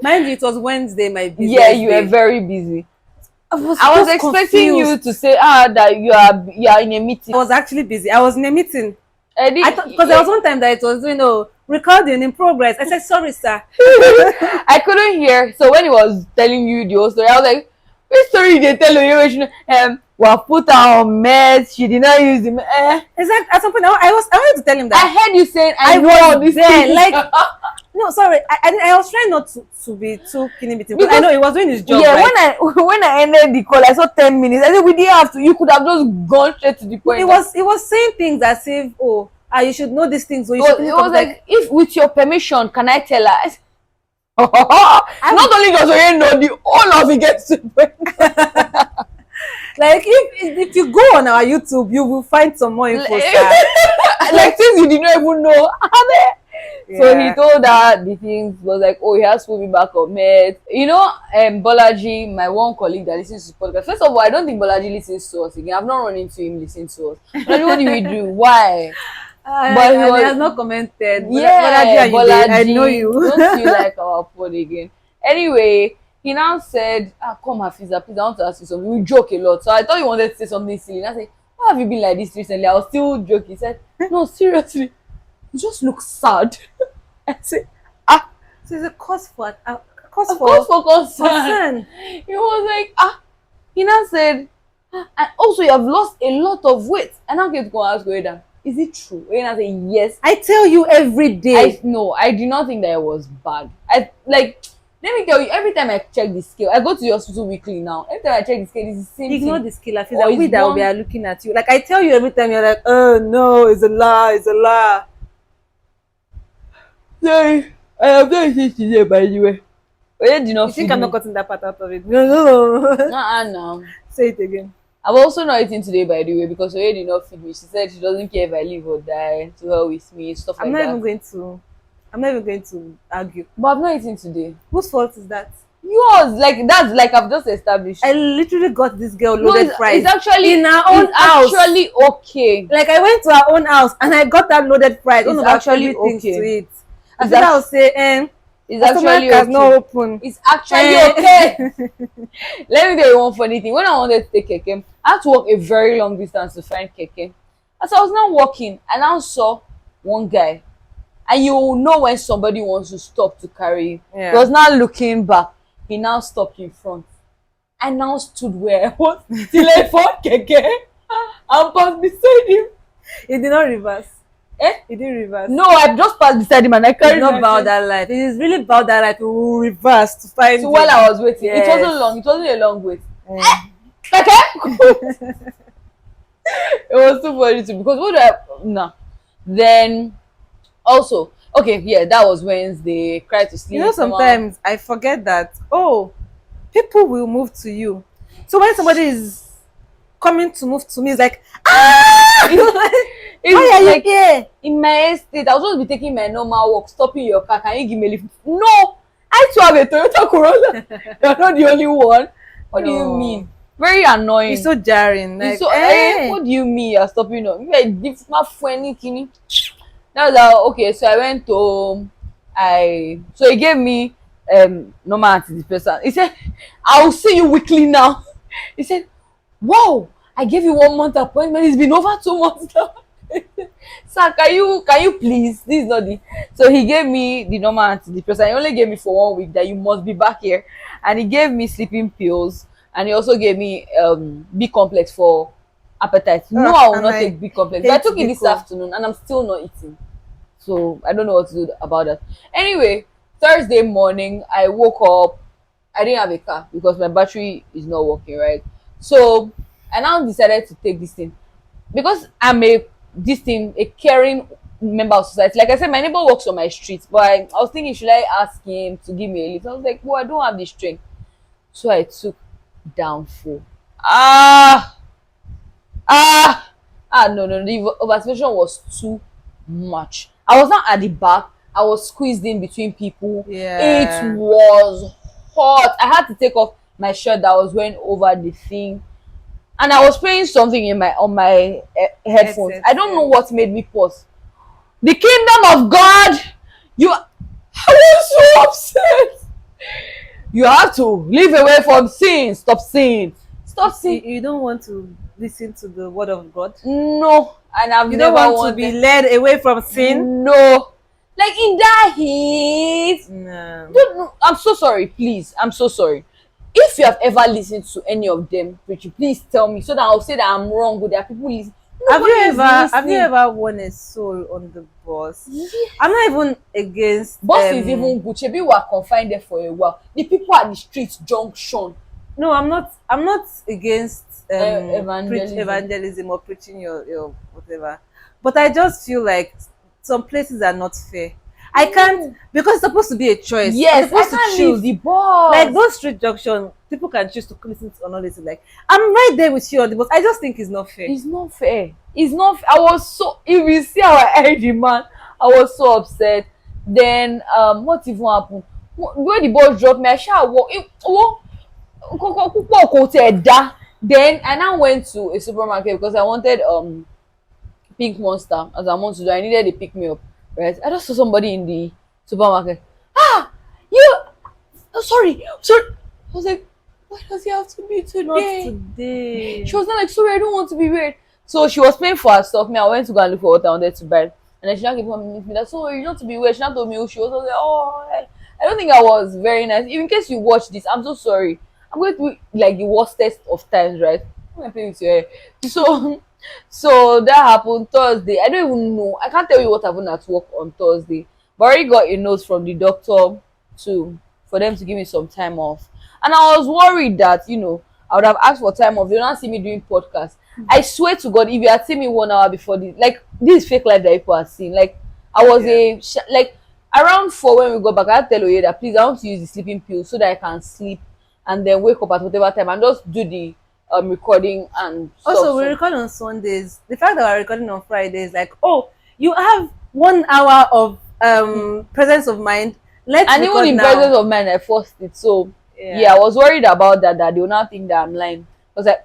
Mind you, it was Wednesday, my business. Yeah, you were very busy. I was expecting you to say that you are in a meeting. I was actually busy. I was in a meeting. Because there was one time that it was recording in progress. I said, sorry, sir. I couldn't hear. So when he was telling you the whole story, I was like, which story did they tell you? We have put her on meds. She did not use the Exactly. At some point, I wanted to tell him I that heard you saying I I know all was these there. things. Like, no, sorry. I was trying not to be too keen with him because I Because know he was doing his job, yeah, right? when I ended the call, I saw 10 minutes. I said we didn't have to. You could have just gone straight to the point. It was saying things as if, oh, you should know these things, or you should. It was like, if with your permission, can I tell her? I said, not only does Oye know, the whole of it gets to the point. Like, if you go on our YouTube, you will find some more info, sir. Like things you did not even know. So he Yeah. told her the things, was like, oh, he has to put me back on med. You know, Bolaji, my one colleague that listens to podcast. First of all, I don't think Bolaji listens to us again. I've not run into him listening to us. Bolaji, what do we do? Why? But he has not commented. Yeah, Bolaji, I know you. Don't you like our pod again? Anyway, he now said, come Hafiza, please, I want to ask you something. We joke a lot. So I thought you wanted to say something silly. And I said, why have you been like this recently? I was still joking. He said, no, seriously, you just look sad. I said, So it's a cause for concern. He was like, he now said, and also you have lost a lot of weight. And I'm going to go ask Goeda, is it true? And I said, yes. I tell you every day. I did not think that it was bad. Let me tell you, every time I check the scale, I go to the hospital weekly now. Every time I check the scale, it's the same Ignore thing. the scale. I feel that we that we are looking at you. Like, I tell you every time, you're like, oh no, it's a lie, it's a lie. Sorry, I have not eaten today, by the way. Oye did not You think feed I'm me. not cutting that part out of it? No. No. Say it again. I'm also not eating today, by the way, because Oye did not feed me. She said she doesn't care if I live or die. To her with me, stuff like I'm that. not even going to argue. But I've not eaten today. Whose fault is that? Yours, like that's like I've just established. I literally got this girl loaded fries. It's actually in her own house. Actually okay. Like, I went to her own house and I got that loaded fries. It's actually okay. To eat. I think I'll say, it's actually okay. okay. Not open. It's actually okay. Let me tell you one funny thing. When I wanted to take keke, I had to walk a very long distance to find keke. As I was now walking, I now saw one guy. And you will know when somebody wants to stop to carry you. Yeah. He was now looking back. He now stopped in front. I now stood where I was till I found keke and passed beside him. He did not reverse. He didn't reverse. No, I just passed beside him and I carried It's not about that life. It is really about that life. We will reverse to find So him. while I was waiting, Yes. it wasn't long. It wasn't a long wait. Yeah. Keke? It was too funny too because what do I no. Then also, okay, yeah, that was Wednesday. Cried to sleep. You know, sometimes I forget that, people will move to you. So when somebody is coming to move to me, it's like, It's why are like, you here? in my estate, I was supposed to be taking my normal walk, stopping your car. Can you give me a lift? No, I too have a Toyota Corolla. You're not the only one. What do you No. mean? Very annoying. It's so jarring. Like, It's so, what do you mean you're stopping up? It's not funny, Kini. That was how, okay, so I went home. So he gave me normal antidepressant. He said, I'll see you weekly now. He said, wow, I gave you 1 month appointment. It's been over 2 months now. Sir, can you please? This is not the. So he gave me the normal antidepressant. He only gave me for 1 week that you must be back here, and he gave me sleeping pills, and he also gave me B complex for appetite. No, I will not take B complex. But I took it this afternoon, and I'm still not eating. So I don't know what to do about that. Anyway, Thursday morning, I woke up. I didn't have a car because my battery is not working, right? So I now decided to take this thing because I'm a caring member of society. Like I said, my neighbor works on my street, but I was thinking, should I ask him to give me a lift? I was like, well, I don't have the strength. So I took downfall. No, the overstimulation was too much. I was not at the back. I was squeezed in between people. Yeah. It was hot. I had to take off my shirt that was wearing over the thing. And I was playing something on my headphones. I don't know what made me pause. The kingdom of God. I was so upset. You have to live away from sin. Stop sin. You don't want to listen to the word of God? No. And I've You never don't want wanted to be led away from sin? No. Like in that heat. No. I'm so sorry, please. I'm so sorry. If you have ever listened to any of them preaching, please tell me so that I'll say that I'm wrong. But there are people listening. Nobody is Have you listening. ever won a soul on the bus? Yeah. I'm not even against Bus is even good. Shebi we are confined there for a while. The people at the street junction, no, I'm not against evangelism. evangelism or preaching your whatever. But I just feel like some places are not fair. I can't, No. because it's supposed to be a choice. I'm Yes, I supposed to can't leave choose. the Like bus. those street junction, people can choose to listen to or not listen. Like I'm right there with you on the bus. I just think it's not fair. It's not fair. It's not. I was so. If you see how I heard the man, I was so upset. Then what even happened? When the bus dropped me, I shout, "What? Then I now went to a supermarket because I wanted pink monster as I want to do. I needed a pick me up, right? I just saw somebody in the supermarket. Ah, you. Oh, sorry. I was like, why does he have to be Not today? today. She was not like, sorry, I don't want to be weird. So she was paying for her stuff. Me, I went to go and look for what I wanted to buy. And then she now came home and me that, sorry, not to be weird. She now told me who she was. I was like, oh, I don't think I was very nice. In case you watch this, I'm so sorry. I'm going through like the worstest of times, right? I'm gonna play with your hair. So, so that happened Thursday. I don't even know. I can't tell you what happened at work on Thursday. But I already got a note from the doctor to for them to give me some time off. And I was worried that, I would have asked for time off. They don't see me doing podcast. I swear to God, if you had seen me 1 hour before this, like this fake life that people are seeing, like I was like around 4 when we go back, I had to tell Oye that please I want to use the sleeping pill so that I can sleep and then wake up at whatever time and just do the recording and stuff. Also, we So record on Sundays. The fact that we're recording on Fridays, like, oh, you have 1 hour of presence of mind. Let's and even record in now. presence of mind, I forced it. So Yeah. yeah, I was worried about that they will not think that I'm lying because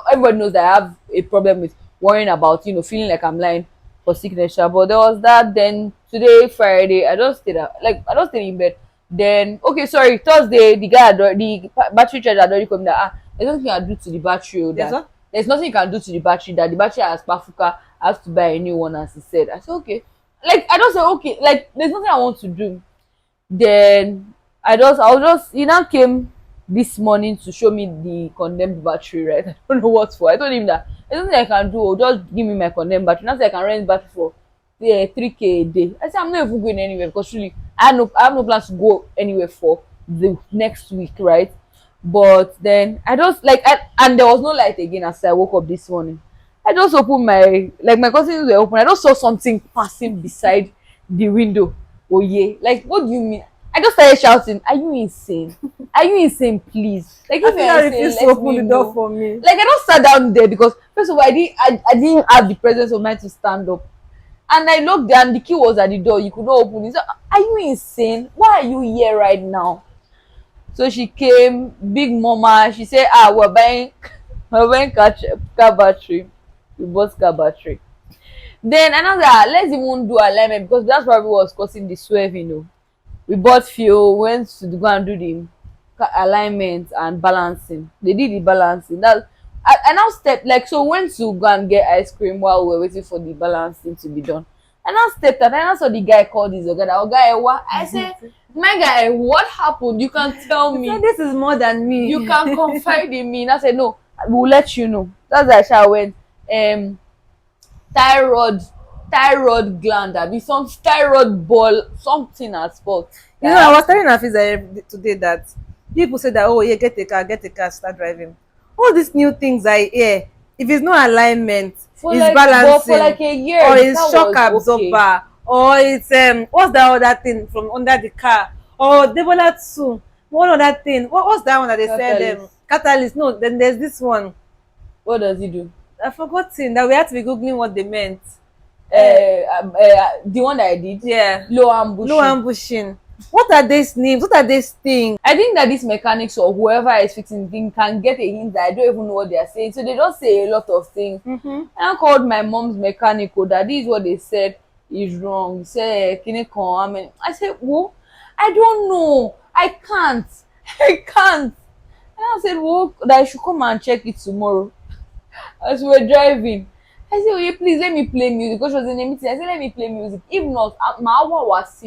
everybody knows that I have a problem with worrying about feeling like I'm lying for sickness. But there was that. Then today Friday, I just stayed in bed. Then okay, sorry, Thursday the battery charger had already come that there's nothing I do to the battery. Yes, That sir? there's nothing you can do to the battery. That the battery has pafuka. I have to buy a new one, as he said. I said okay. Like I just said okay. Like there's nothing I want to do. Then I was just he now came this morning to show me the condemned battery, right? I don't know what for. I told him that there's nothing I can do. Just give me my condemned battery. Now say I can rent battery for 3K a day. I said I'm not even going anywhere because really I have no plans to go anywhere for the next week, right? But then I just and there was no light again as I woke up this morning. I just opened my cousins were open. I just saw something passing beside the window. Oh yeah, like what do you mean? I just started shouting, "Are you insane? Are you insane? Please! Like I if think you're I insane, refuse to let open me the door know." for me. Like I just sat down there because first of all, I didn't have the presence of mind to stand up, and I looked there and the key was at the door. You could not open it. So, are you insane? Why are you here right now? So she came, big mama. She said, we're buying car battery. We bought car battery. Then another, let's even do alignment because that's probably what's causing the swerving. We bought fuel, went to go and do the alignment and balancing. They did the balancing. I now stepped so went to go and get ice cream while we were waiting for the balancing to be done. I now stepped out and I saw the guy called his guy. What? I said, my guy, what happened? You can tell me. So this is more than me. You can confide in me. And I said, no, we'll let you know. That's how I went. Thyroid thyroid gland abi some thyroid ball something at fault. You know, I was telling Hafiz today that people say that, oh yeah, get a car, start driving. All these new things I hear, if it's no alignment, for it's like balancing, for like a year or it's that shock was okay. absorber, or it's what's that other thing from under the car, or Debola too, one other thing. What's that one that they said catalyst? No, then there's this one. What does it do? I forgotten that we had to be googling what they meant. The one that I did. Yeah. Low ambushing. Low ambushing. What are these names? What are these things? I think that these mechanics or whoever is fixing the thing can get a hint that I don't even know what they are saying. So they just say a lot of things. Mm-hmm. I called my mom's mechanic that this is what they said is wrong. He said, can you come? I said, well, I don't know. I can't. I can't. And I said, well, that I should come and check it tomorrow. As we were driving, I said, oh yeah, please let me play music. Because she was in a meeting. I said, let me play music. If not, my hour was,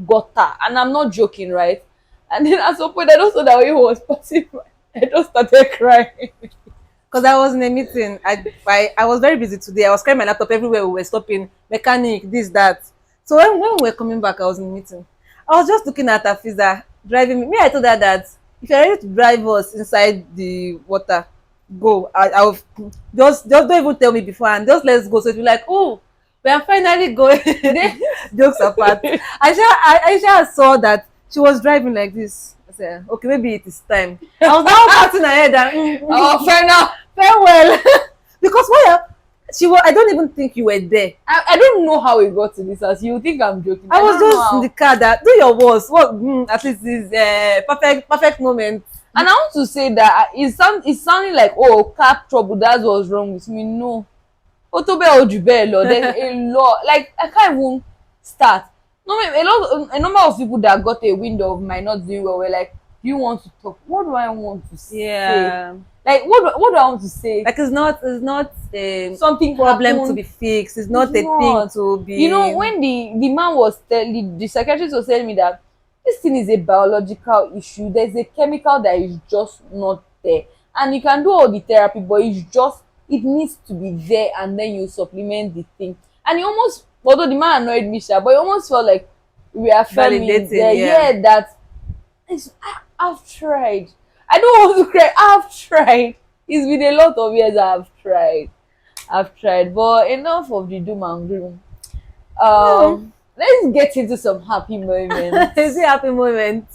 gutter. And I'm not joking, right? And then at some point, I just saw that he was passing by. I just started crying. Because I was in a meeting. I was very busy today. I was carrying my laptop everywhere. We were stopping, mechanic, this, that. So when we were coming back, I was in a meeting. I was just looking at Afiza driving me. Me, I told her that if you're ready to drive us inside the water, go. I'll just don't even tell me before, and just let's go. So you're like, oh, we are finally going. Jokes apart. I saw that she was driving like this. I said, okay, maybe it is time. I was now patting her head and Oh, fair enough. farewell. Because why? She was. I don't even think you were there. I don't know how we got to this house. You think I'm joking? I was don't know just how. in the car. That do your worst. What? At least this perfect moment. And I want to say that it's sounding like, oh, car trouble, that's what's wrong with me. No. Otobe Ojubelo, there's a lot. Like, I can't even start. No, a number of people that got a window of my not doing well were like, do you want to talk? What do I want to say? Yeah. Like, what do I want to say? Like it's not a Something problem happened. to be fixed. It's not It's a thing to be. You know, when the man was telling, the psychiatrist was telling me that this thing is a biological issue. There's a chemical that is just not there. And you can do all the therapy, but it needs to be there, and then you supplement the thing. And he almost, although the man annoyed me, but he almost felt like we are Validating, there. yeah. Yeah, that I've tried. I don't want to cry. I've tried. It's been a lot of years I've tried. But enough of the doom and gloom. Let's get into some happy moments. Is it happy moment?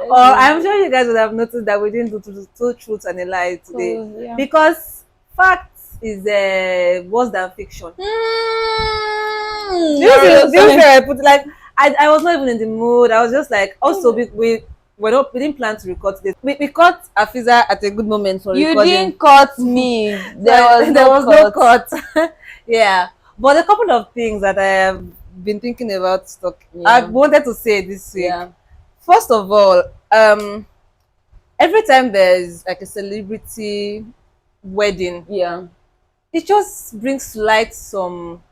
Or I'm sure you guys would have noticed that we didn't do two truths and a lie today, Yeah. because facts is worse than fiction. Serious. I put like I was not even in the mood. I was just like, also we didn't plan to record today. We caught Afiza at a good moment for You recording. didn't cut me. There was no cut. Yeah, but a couple of things that I have been thinking about talking. Yeah. I wanted to say this week. Yeah. First of all, every time there's like a celebrity wedding, Yeah. it just brings to light some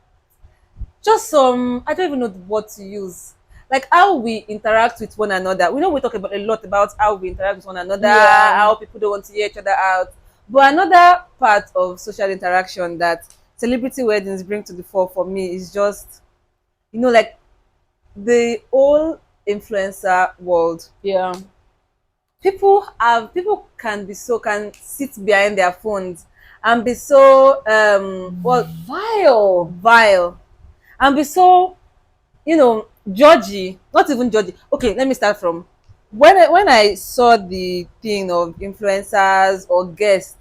I don't even know what to use, like how we interact with one another. We know we talk about a lot about how we interact with one another, Yeah. how people don't want to hear each other out, but another part of social interaction that celebrity weddings bring to the fore for me is just, like the whole influencer world. Yeah. People can sit behind their phones and be so vile, and be so judgy. Not even judgy. Okay, let me start from when I saw the thing of influencers or guests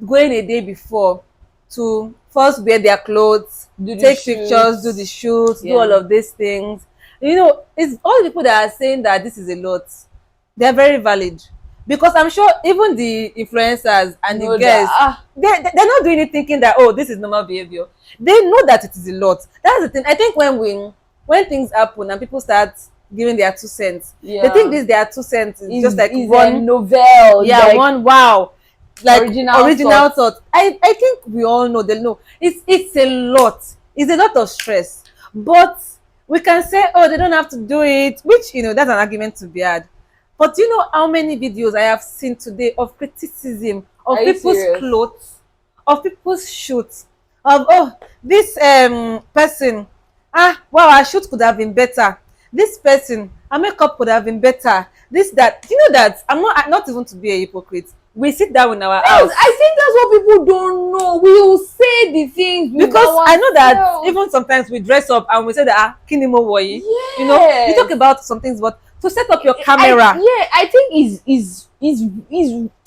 going a day before to first wear their clothes, Do the take shoots. pictures, do the shoots, do Yeah. all of these things. It's all the people that are saying that this is a lot. They're very valid, because I'm sure even the influencers and Know the guests, that, they're not doing it thinking that, oh, this is normal behavior. They know that it is a lot. That's the thing. I think when things happen and people start giving their 2 cents, Yeah. they think this their 2 cents is just like is one a novel. yeah, like, one wow, like Original original thought. I think we all know, they know it's a lot. It's a lot of stress, but we can say, oh, they don't have to do it, which that's an argument to be had. But do you know how many videos I have seen today of criticism of Are you people's serious? clothes, of people's shoots, of, oh, this person, wow, our shoot could have been better. This person, our makeup could have been better. This, that. You know that I'm not even to be a hypocrite. We sit down in our house. I think that's what people don't know. We will say the things with Because I know that ourselves. even sometimes we dress up and we say that kinimo woyi. Yes. You talk about some things, but to set up your camera. I think is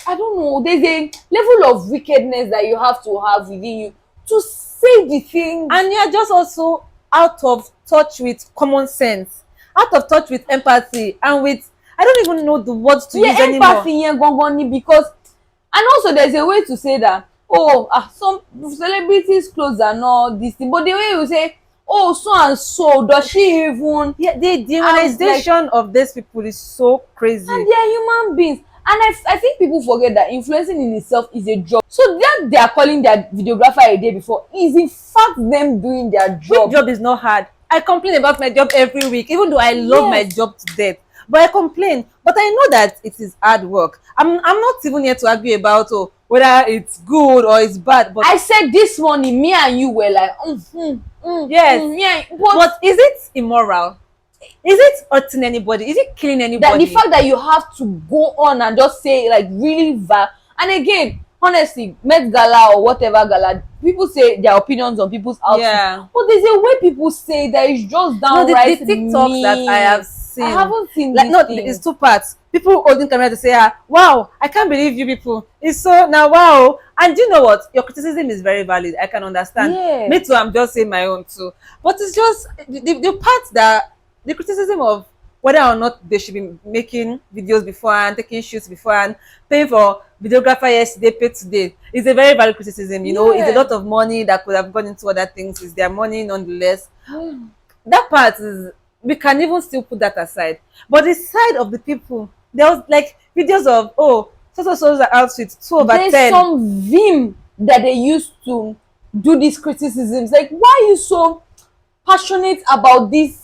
I don't know. There's a level of wickedness that you have to have within you to say the things. And you're just also out of touch with common sense, out of touch with empathy, and with, I don't even know the words to use anymore. Empathy yẹn gangan ni, because, and also there's a way to say that, some celebrities clothes are not this thing, but the way you say, oh, so and so, does she even? Yeah, the demonization of these people is so crazy. And they are human beings. And I think people forget that influencing in itself is a job. So that they are calling their videographer a day before is in fact them doing their job. Which job is not hard? I complain about my job every week, even though I love my job to death. But I complain. But I know that it is hard work. I'm not even here to argue about whether it's good or it's bad. But I said this morning, me and you were like, yes, yeah, but is it immoral? Is it hurting anybody? Is it killing that the anybody? fact that you have to go on and just say like really and again, honestly, Met Gala or whatever gala, people say their opinions on people's outfits, Yeah. but there's a way people say that is just No, downright the TikToks that I mean. have seen. I haven't seen Like, this no, thing. it's two parts. People holding camera to say, wow, I can't believe you people. It's so now, wow. And you know what? Your criticism is very valid. I can understand. Yeah. Me too, I'm just saying my own too. But it's just the part that the criticism of whether or not they should be making videos beforehand, taking shoots beforehand, paying for videographer yesterday, paid today, is a very valid criticism. You know, it's a Yeah. lot of money that could have gone into other things. It's their money nonetheless. That part is, we can even still put that aside. But the side of the people, there was like videos of so outfit 2/10. There's some vim that they used to do these criticisms. Like, why are you so passionate about this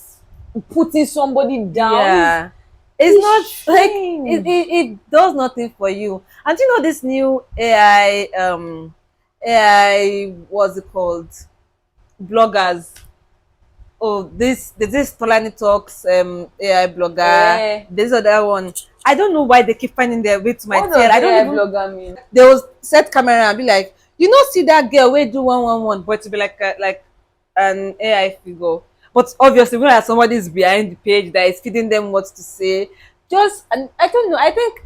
putting somebody down? Yeah, it's not like strange. it does nothing for you. And you know this new AI, what's it called, bloggers. Oh, this Tolani Talks AI blogger. Yeah. This other one. I don't know why they keep finding their way to my What tail. does I don't AI even. blogger mean? They will set camera and be like, you know, see that girl wey do 111, but to be like an AI figure. But obviously, when somebody is behind the page that is feeding them what to say, just, and I don't know. I think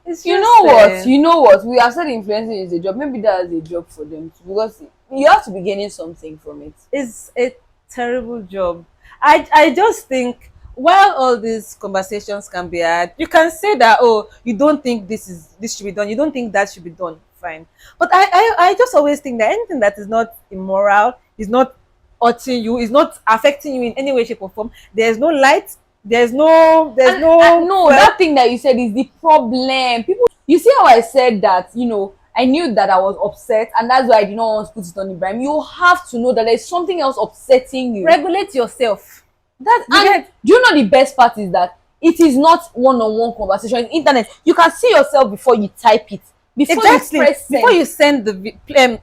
it's just, You know what? You know what? We have said influencing is a job. Maybe that's a job for them too, because you have to be gaining something from it. it's a terrible job. I just think while all these conversations can be had, you can say that, oh, you don't think this should be done, you don't think that should be done, fine. But I just always think that anything that is not immoral, is not hurting you, is not affecting you in any way, shape, or form, there's no light, there's no No, well, that thing that you said is the problem. People, you see how I said that, I knew that I was upset, and that's why I did not want to put it on Ibrahim. You have to know that there's something else upsetting you. regulate yourself. That, You and get- do you know the best part is that it is not one-on-one conversation. It's internet. You can see yourself before you type it. Before Exactly. you press send. Before you send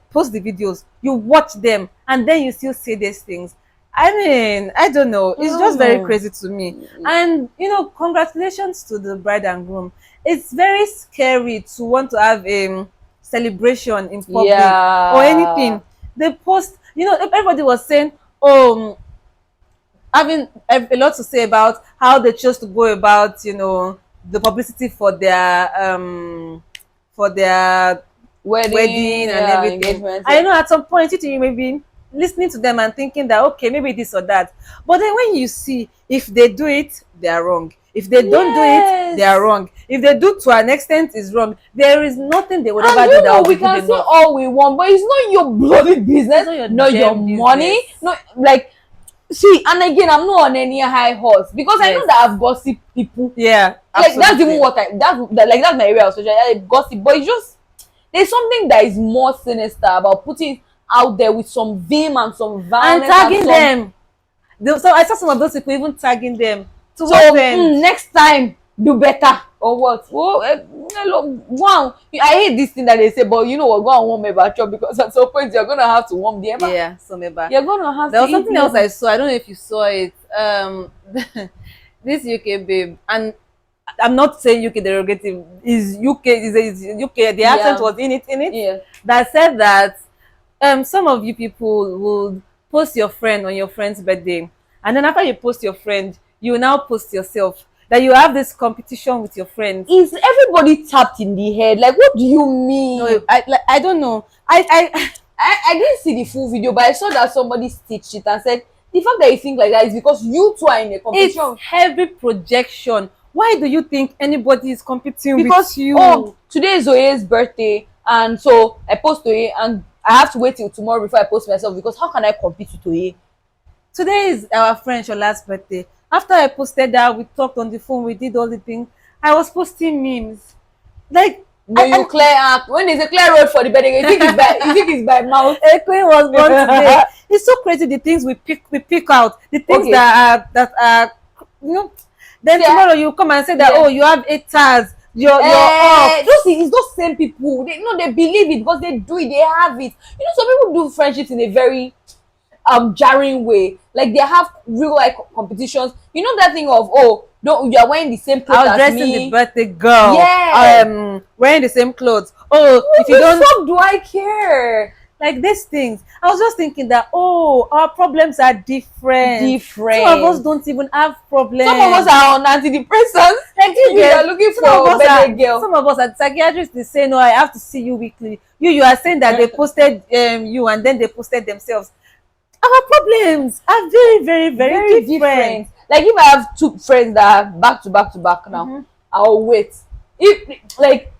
post the videos, you watch them, and then you still say these things. I mean, I don't know. It's just very crazy to me. And congratulations to the bride and groom. It's very scary to want to have a celebration in public Yeah. or anything. They post. Everybody was saying, oh, having a lot to say about how they chose to go about the publicity for their wedding and yeah, everything. engagement. I know at some point you may be listening to them and thinking that, okay, maybe this or that, but then when you see, if they do it, they are wrong. If they don't do it, they are wrong. If they do to an extent, is wrong. There is nothing they would ever And do you that know, will we be can good say enough. all we want, but it's not your bloody business, It's not your damn money, business. no, like, see, and again, I'm not on any high horse, because I know Yes. that I've gossip people. Yeah, Like, that's absolutely. even what that's my area of social. I gossip, but it's just, there's something that is more sinister about putting it out there with some vim and some And violence tagging some, them. So I saw some of those people even tagging them. To so what end? next time do better or what. Wow, I hate this thing that they say, but you know what, go and warm a chop, because at some point you're gonna have to warm the eba. Yeah, so maybe. You're gonna have There to was something eat else the I saw. I don't know if you saw it. This UK babe, and I'm not saying UK derogative. Is UK? The accent Yeah. was in it. yeah. That said that some of you people will post your friend on your friend's birthday, and then after you post your friend, you will now post yourself. That you have this competition with your friends. Is everybody tapped in the head? Like, what do you mean? No, I don't know. I didn't see the full video, but I saw that somebody stitched it and said the fact that you think like that is because you two are in a It's competition. heavy projection. Why do you think anybody is competing Because with you? today is Oye's birthday, and so I post Oye, and I have to wait till tomorrow before I post myself, because how can I compete with Oye? Today is our friend Shola's birthday. After I posted that, we talked on the phone, we did all the things. I was posting memes. Like, When you clear act, when there's a clear road for the birthday, you think it's by mouth. a queen was born today. It's so crazy the things we pick out, the things Okay. that are Then Yeah. tomorrow you come and say that, Yeah. oh, you have 8 stars, you're up. Those same people, they believe it because they do it, they have it. Some people do friendships in a very jarring way. Like they have real life competitions. That thing of, oh, don't you are wearing the same clothes I was as dressing the me. birthday girl, Yeah. wearing the same clothes. Oh, if you What don't the fuck do I care? like these things, I was just thinking that, oh, our problems are different. Some of us Different. don't even have problems. Some of us are on antidepressants. like You are looking for a birthday girl. some of us are psychiatrists. They say, no, I have to see you weekly. You are saying that they posted you and then they posted themselves. Our problems are very, very, very, different. Like if I have two friends that are back to back to back now, I'll wait. If like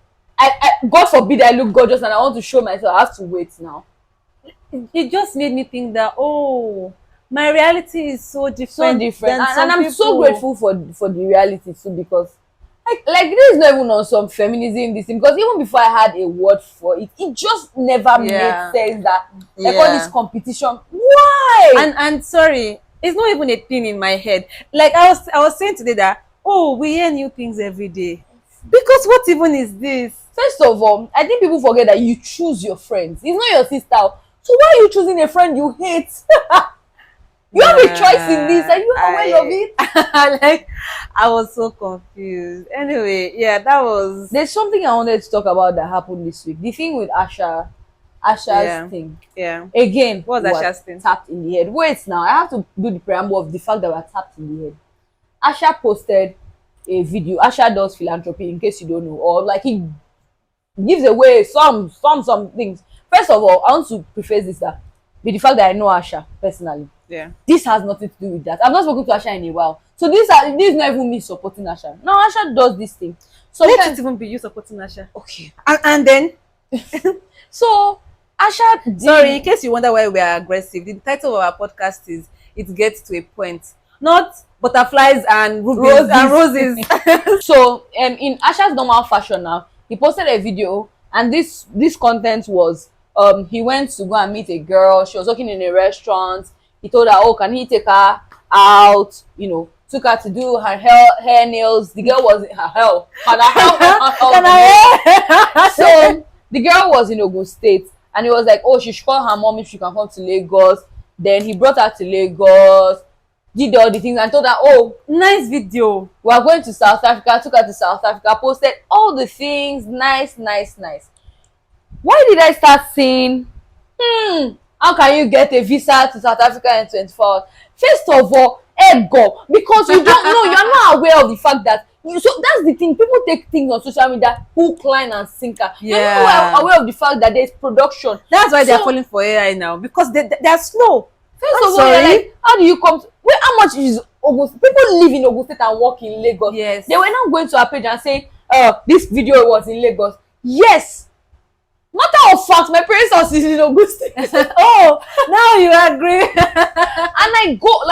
God forbid I look gorgeous and I want to show myself, I have to wait now. It just made me think that, oh, my reality is so different. So different. Than some And I'm so people. grateful for the reality too, because like this is not even on some feminism this thing, because even before I had a word for it, it just never Yeah. made sense that like Yeah. all this competition. Why? And sorry, it's not even a thing in my head. Like I was saying today that, oh, we hear new things every day. Because what even is this? First of all, I think people forget that you choose your friends. It's not your sister. So why are you choosing a friend you hate? You have a choice in this. Are you aware of it? Like, I was so confused. Anyway, yeah, that was. There's something I wanted to talk about that happened this week. The thing with Asha's Yeah. thing. Yeah. Again, What was we were Asha's thing? tapped in the head. Wait now, I have to do the preamble of the fact that we're tapped in the head. Asha posted a video. Asha does philanthropy, in case you don't know, or like he gives away some things. First of all, I want to preface this that with the fact that I know Asha personally. Yeah. This has nothing to do with that. I've not spoken to Asha in a while. So this is not even me supporting Asha. No, Asha does this thing. So Let it even be you supporting Asha. okay. And then, So Asha did, sorry, in case you wonder why we are aggressive, the title of our podcast is "It Gets to a Point," not butterflies and rubies and roses. So in Asha's normal fashion now, he posted a video, and this content was he went to go and meet a girl. She was working in a restaurant. He told her, oh, can he take her out? Took her to do her hair nails. The girl was in her hell. So the girl was in Ogun State, and he was like, oh, she should call her mom if she can come to Lagos. Then he brought her to Lagos, did all the things, and told her, oh, Nice video. we are going to South Africa. Took her to South Africa, posted all the things, nice. Why did I start saying, how can you get a visa to South Africa in 24 hours? First of all, ego, because you don't know, you're not aware of the fact that so that's the thing. People take things on social media hook, line, and sinker. You're not aware of the fact that there's production. That's why they're falling for AI now, because they're slow. First I'm of all, sorry. you're like, how do you come to, wait, how much is Ogun? People live in Ogun State and work in Lagos. Yes. They were not going to our page and saying, this video was in Lagos. Yes. Matter of fact, my parents' house is in Ogun State. Oh, now you agree. And I go,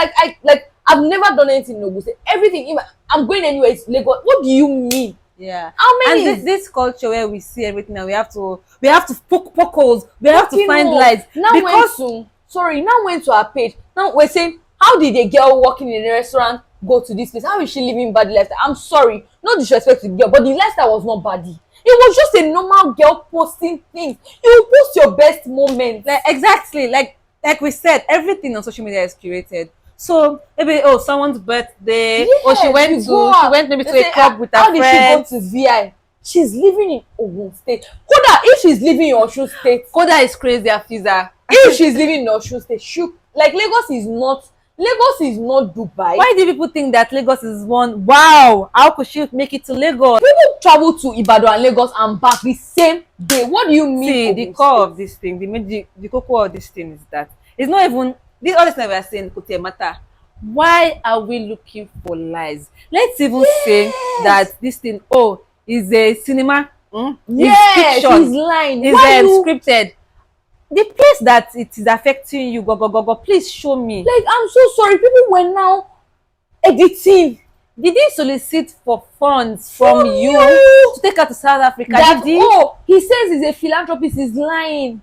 I've never done anything in Ogun State. Everything, if I'm going anywhere, it's Lagos. What do you mean? Yeah. How many? And this culture where we see everything and we have to poke holes, we have to find lights. Now Because went to our page. Now we're saying, how did a girl working in a restaurant go to this place? How is she living bad lifestyle? I'm sorry, no disrespect to the girl, but the lifestyle was not bad. It was just a normal girl posting things. You post your best moments. like, exactly, like we said, everything on social media is curated. So maybe, oh, someone's birthday, or she went maybe to a club with her how friends. did she go to VI? She's living in Ogun State. Koda, if she's living in Osun State, Koda is crazy, Afiza. if she's living in Osun State, Lagos is not Dubai. Why do people think that Lagos is one? Wow, how could she make it to Lagos? People travel to Ibadan and Lagos and back the same day. What do you mean? See, the core of this thing, the cocoa of this thing is that it's not even this. All this time we are saying could matter. Why are we looking for lies? Let's even say that this thing, oh, is a cinema. Yes, is fiction. he's lying. Is scripted. The place that it is affecting you, go, please show me. Like, I'm so sorry. People were now editing. Did he solicit for funds from you to take her to South Africa? That, Did he? oh, he says he's a philanthropist. He's lying.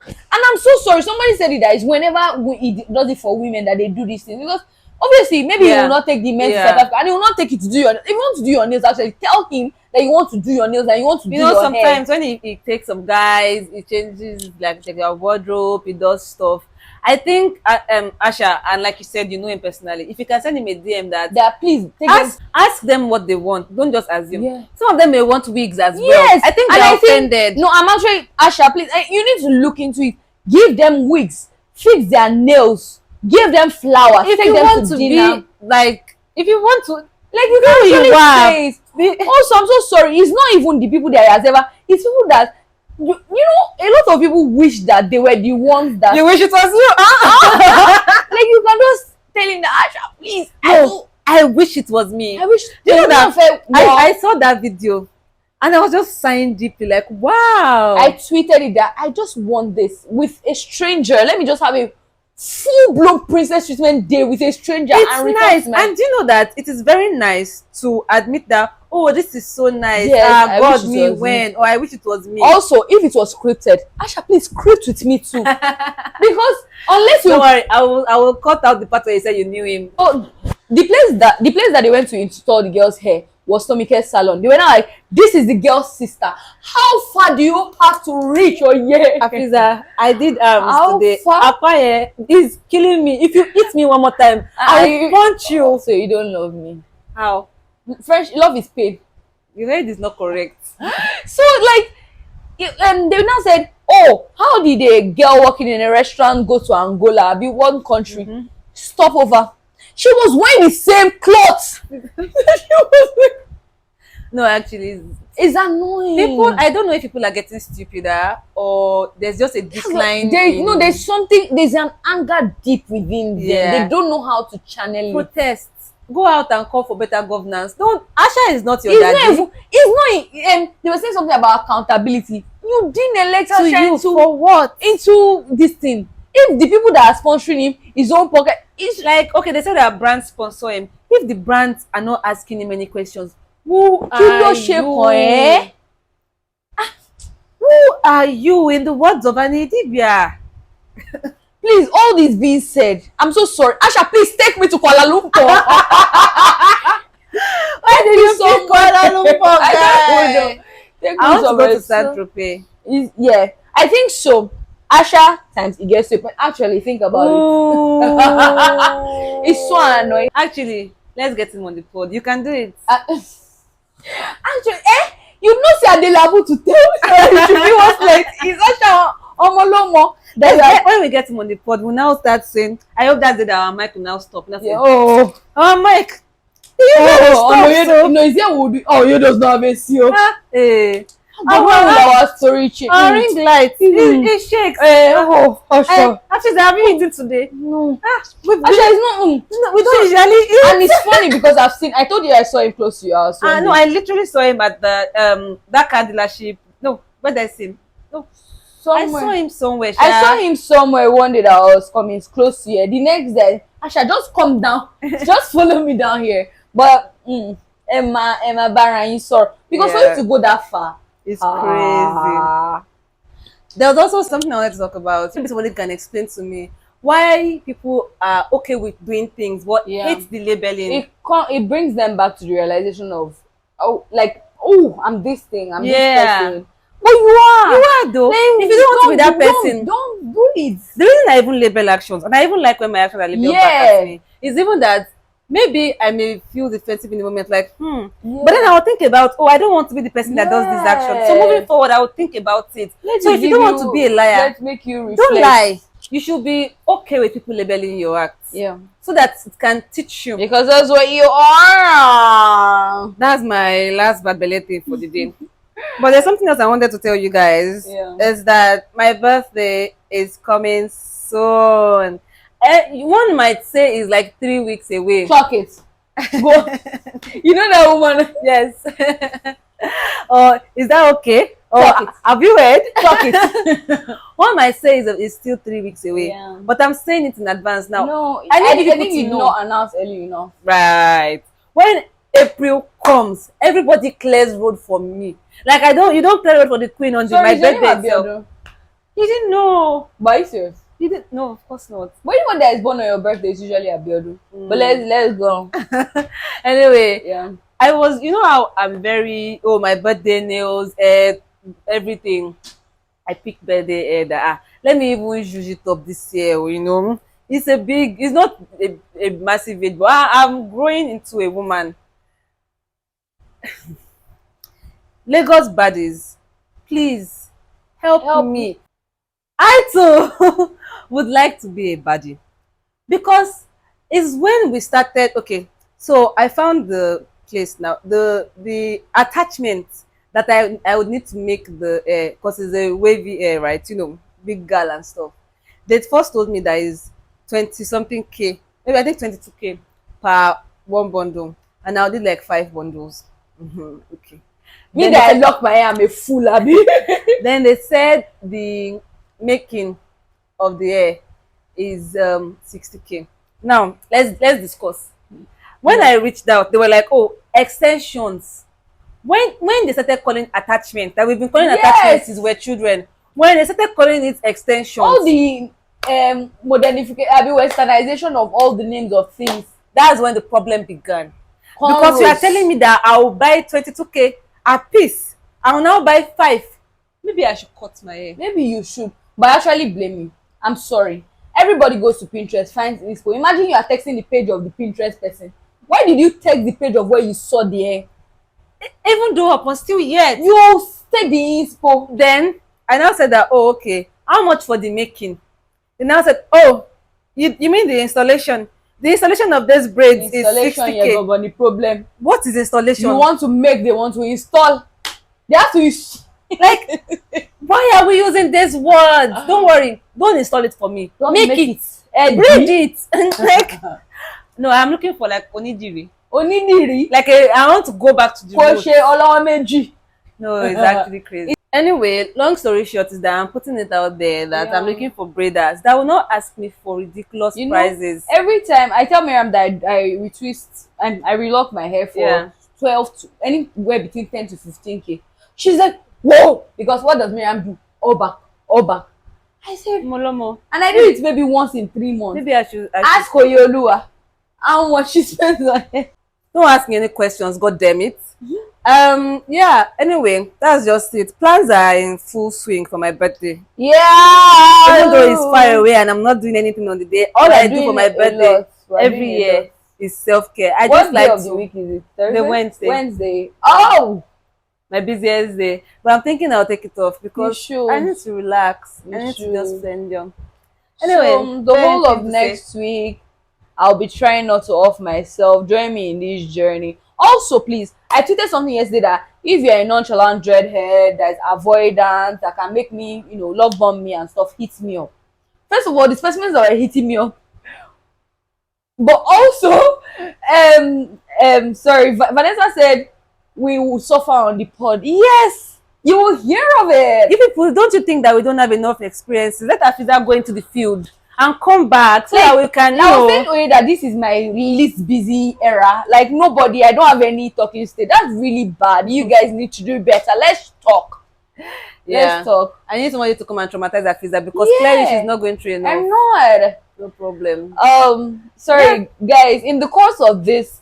And I'm so sorry. Somebody said it that is whenever he does it for women that they do these things, because Obviously, maybe he Yeah. will not take the men to Yeah. South Africa, and he will not take you to do your. If you want to do your nails, actually tell him that you want to do your nails and you want to do You know, your hair. sometimes when he takes some guys, he changes like their wardrobe, he does stuff. I think Asha, and like you said, you know him personally. If you can send him a DM that That please take them. ask them what they want. Don't just assume. Yeah. Some of them may want wigs as well. Yes, I think and they're I think offended. no, I'm actually Asha. Please, you need to look into it. Give them wigs, fix their nails, give them flowers, If take you them want to to dinner. be like, if you want to, Like you who can you actually are. say it. Also, I'm so sorry. It's not even the people that he has ever. It's people that you know. A lot of people wish that they were the ones that. you wish it was you. Like you can just tell him that Asha, please. No, I wish it was me. I wish. You know that Felt, I saw that video, and I was just sighing deeply, like, wow. I tweeted it that I just want this with a stranger. Let me just have a full-blown princess treatment day with a stranger. It's and nice, and do you know that it is very nice to admit that, oh, this is so nice. Yes, I wish God, it me was when, or I wish it was me. Also, if it was scripted, Asha, please script with me too. Because unless you Don't worry, I will cut out the part where you said you knew him. oh, the place that they went to install the girl's hair was Tomike's salon. They were not like, this is the girl's sister. How far do you have to reach your hair? Afiza, I did How today. far? Akwaye is killing me. If you hit me one more time, I will punch you. So you don't love me. How? French love is pain. You know it is not correct. So like they now said, oh, how did a girl working in a restaurant go to Angola, be one country, stop over? She was wearing the same clothes. No, actually, It's annoying. people. I don't know if people are getting stupider or there's just a decline. There's something. There's an anger deep within them. Yeah. They don't know how to channel it. Protest. Go out and call for better governance. Don't. Asha is not your It's daddy. not even. It's not. They were saying something about accountability. You didn't elect To Asha you into for what? into this thing. If the people that are sponsoring him, his own pocket, it's Like, okay, they said that brands sponsor him. If the brands are not asking him any questions, who kí ló are ṣe you? kàn ẹ́? Who are you? In the words of Anidibia. Please, all this being said, I'm so sorry. Asha, please take me to Kuala Lumpur. Why did you pick Kuala Lumpur, I don't guy? know. Take me I want to go to somewhere. Saint Tropez. Yeah, I think so. Asha times it gets to it, but actually think about it. It's so annoying. Actually, let's get him on the pod. You can do it. Actually, you know, say Adelabu to tell you should be what's like. It's Asha Omolomo. That's like, When we get him on the pod, we'll now start saying, I hope that day that our mic will now stop. That's yeah, it. oh, Our mic. You no, is there would oh, you does not have a CEO. Hey. But when will our story change? Our ring light. It shakes. Oh, Asha. Actually, have you eaten today? No. We've Asha is not. no, we don't usually eat. And it's funny because I told you I saw him close to your house. one No, day. I literally saw him at the that car dealership. No, where did I see him? No, I saw him somewhere. I saw him somewhere one day that I was coming. It's close to here. The next day, Asha, just come down. Just follow me down here. But Emma Barra, you saw because for you to go that far, It's crazy. There was also something I wanted to talk about. Maybe somebody can explain to me why people are okay with doing things but hate the labeling. It brings them back to the realization of I'm this thing, I'm this person. But you are Though. Then If you don't want to be that person, don't do it. the reason I even label actions, and I even like when my actions are labeled back at me, is even that maybe I may feel defensive in the moment, like, but then I will think about, I don't want to be the person that does this action. So moving forward, I will think about it. So if you don't want to be a liar, let's make you reflect. don't lie. You should be okay with people labeling your acts. Yeah. So that it can teach you. Because that's what you are. That's my last bad belly thing for the day. But there's something else I wanted to tell you guys. Yeah. Is that my birthday is coming soon. One might say is like 3 weeks away. Clock it. Go. You know that woman. Yes. Is that okay? Clock it. Have you heard? Clock it. One might say is still 3 weeks away. Yeah. But I'm saying it in advance now. No, I I need think you people to know. not announce early enough. Right. When April comes, everybody clears road for me. Like you don't clear road for the queen on my birthday itself. You didn't know. But are you serious? You didn't? No, of course not. But anyone that is born on your birthday is usually Abiodun. But let's go. Anyway, Yeah. I was, you know how I'm very, oh, my birthday nails, everything. I picked birthday that let me even use it up this year, It's a big, it's not a massive age, but I'm growing into a woman. Lagos baddies, please help Help me. me. I too would like to be a baddie because it's when we started. Okay, so I found the place now. The attachment that I would need to make the hair because it's a wavy hair, right? Big girl and stuff. They first told me that is 20 something k, maybe I think 22k per one bundle, and I did like 5 bundles. Okay. Me Then that I lock my hair, I'm a fool, Abi. then they said the making of the hair is 60k. Now let's discuss. When I reached out, they were like, "Oh, extensions." When they started calling attachment, that we've been calling attachments Yes. since we're children. When they started calling it extensions, All the modernification, Abi, westernization of all the names of things. that's when the problem began. Because you are Cornrows. telling me that I will buy 22k a piece, I will now buy 5. Maybe I should cut my hair. Maybe you should, but I actually blame you. I'm sorry. Everybody goes to Pinterest, finds inspo. Imagine you are texting the page of the Pinterest person. Why did you text the page of where you saw the hair? Even though upon still yet. You take the inspo. Then I now said that, oh, okay, how much for the making? They now said, oh, you mean the installation? The installation of this braids is Installation, 60k. you're got the problem. What is installation? You want to make, they want to install. They have to like, why are we using these words? Don't worry, don't install it for me. Don't make make it. it. Braid it. Like, no, I'm looking for like onidiri. Onidiri. Like I want to go back to the roots. Crochet Olawameji. No, it's actually crazy. Anyway, long story short is that I'm putting it out there that I'm looking for braiders that will not ask me for ridiculous prices. Every time I tell Miriam that I retwist and I relock my hair for 12 to anywhere between 10 to 15k, she's like, whoa, because what does Miriam do? All back. I said, Molomo. And I do it maybe once in 3 months. Maybe I should ask Oyeoluwa how much she spends on it. Don't ask me any questions, god damn it. Yeah, anyway, that's just it. Plans are in full swing for my birthday. Yeah. Even though it's far away and I'm not doing anything on the day, all I do for my birthday every year is self-care. I what just like day of the week is it? Thursday? The Wednesday. Oh, my busiest day. But I'm thinking I'll take it off because I need to relax. I need to just spend them. Anyway, so the whole of next week I'll be trying not to off myself. Join me in this journey. Also, please, I tweeted something yesterday that if you're a nonchalant dreadhead that's avoidant, that can make me, love bomb me and stuff, hit me up. First of all, the specimens that are hitting me up. But also, sorry, Vanessa said we will suffer on the pod. Yes, you will hear of it. If people, don't you think that we don't have enough experiences? Let us either go into the field and come back so that we can I was saying that this is my least busy era. Like nobody, I don't have any talking stage. That's really bad. You guys need to do better. Let's talk. Let's talk. I need somebody to come and traumatize that Feez because clearly she's not going through enough. I'm not. No problem. Sorry guys, in the course of this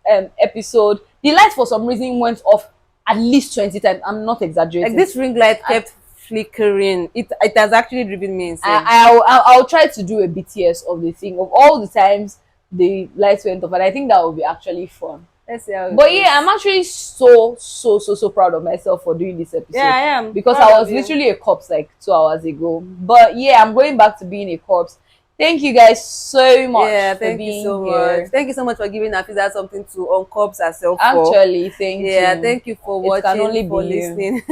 episode, the light for some reason went off at least 20 times. I'm not exaggerating. Like this ring light kept flickering. It has actually driven me insane. I'll try to do a BTS of the thing of all the times the lights went off, and I think that will be actually fun. Let's see how it but goes. Yeah, I'm actually so proud of myself for doing this episode. Yeah, I am. Because I was literally a corpse like 2 hours ago. But yeah, I'm going back to being a corpse. Thank you guys so much for being here. Thank you so much for giving Afiza something to uncorpse herself for. Actually, thank you. Yeah, thank you for watching, for listening.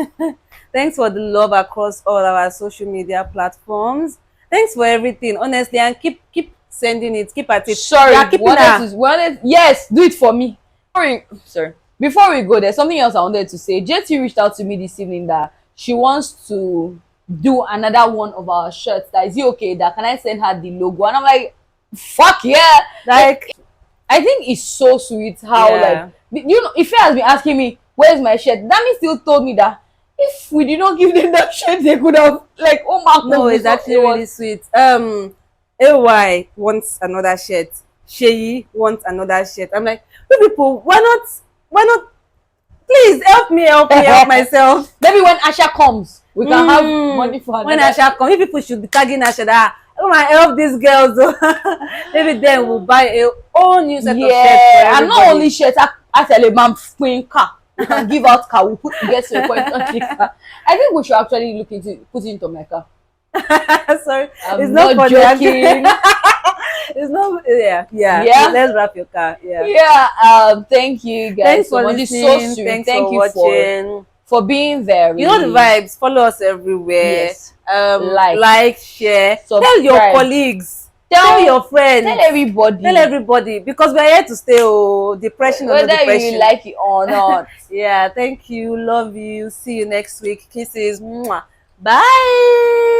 Thanks for the love across all our social media platforms. Thanks for everything, honestly, and keep sending it. Keep at it. Sorry, yes, do it for me. Sorry. Before we go, there's something else I wanted to say. JT reached out to me this evening that she wants to do another one of our shirts. That is it okay? That can I send her the logo? And I'm like, fuck yeah! Like, I think it's so sweet how like if she has been asking me where's my shirt, Dami still told me that If we did not give them that shirt, they could have like, oh my No, god, it's actually really sweet. AY wants another shirt. Sheyi wants another shirt. I'm like, you people, why not please help me help myself. Maybe when Asha comes, we can have money for When another. Asha come, you people should be tagging Asha that come and help these girls. Oh. Maybe then we'll buy a whole new set of shirts for Yeah, and everybody. not only shirts. I tell a man queen car. We can give out car. We put get to a point on the car. I think we should actually look into put it into my car. Sorry, I'm it's not not joking. It's not. Yeah. Yeah. Let's wrap your car. Yeah. Yeah. Thank you guys Thanks so for much. It's listening. so sweet. Thanks Thank for you watching. for being there. You know the really. vibes. Follow us everywhere. Yes. Like, like, share. Tell your subscribe. colleagues. Tell Tell your friends. Tell everybody. Tell everybody because we're here to stay. Oh, depression or no Whether depression. you like it or not. Yeah. Thank you. Love you. See you next week. Kisses. Mwah. Bye.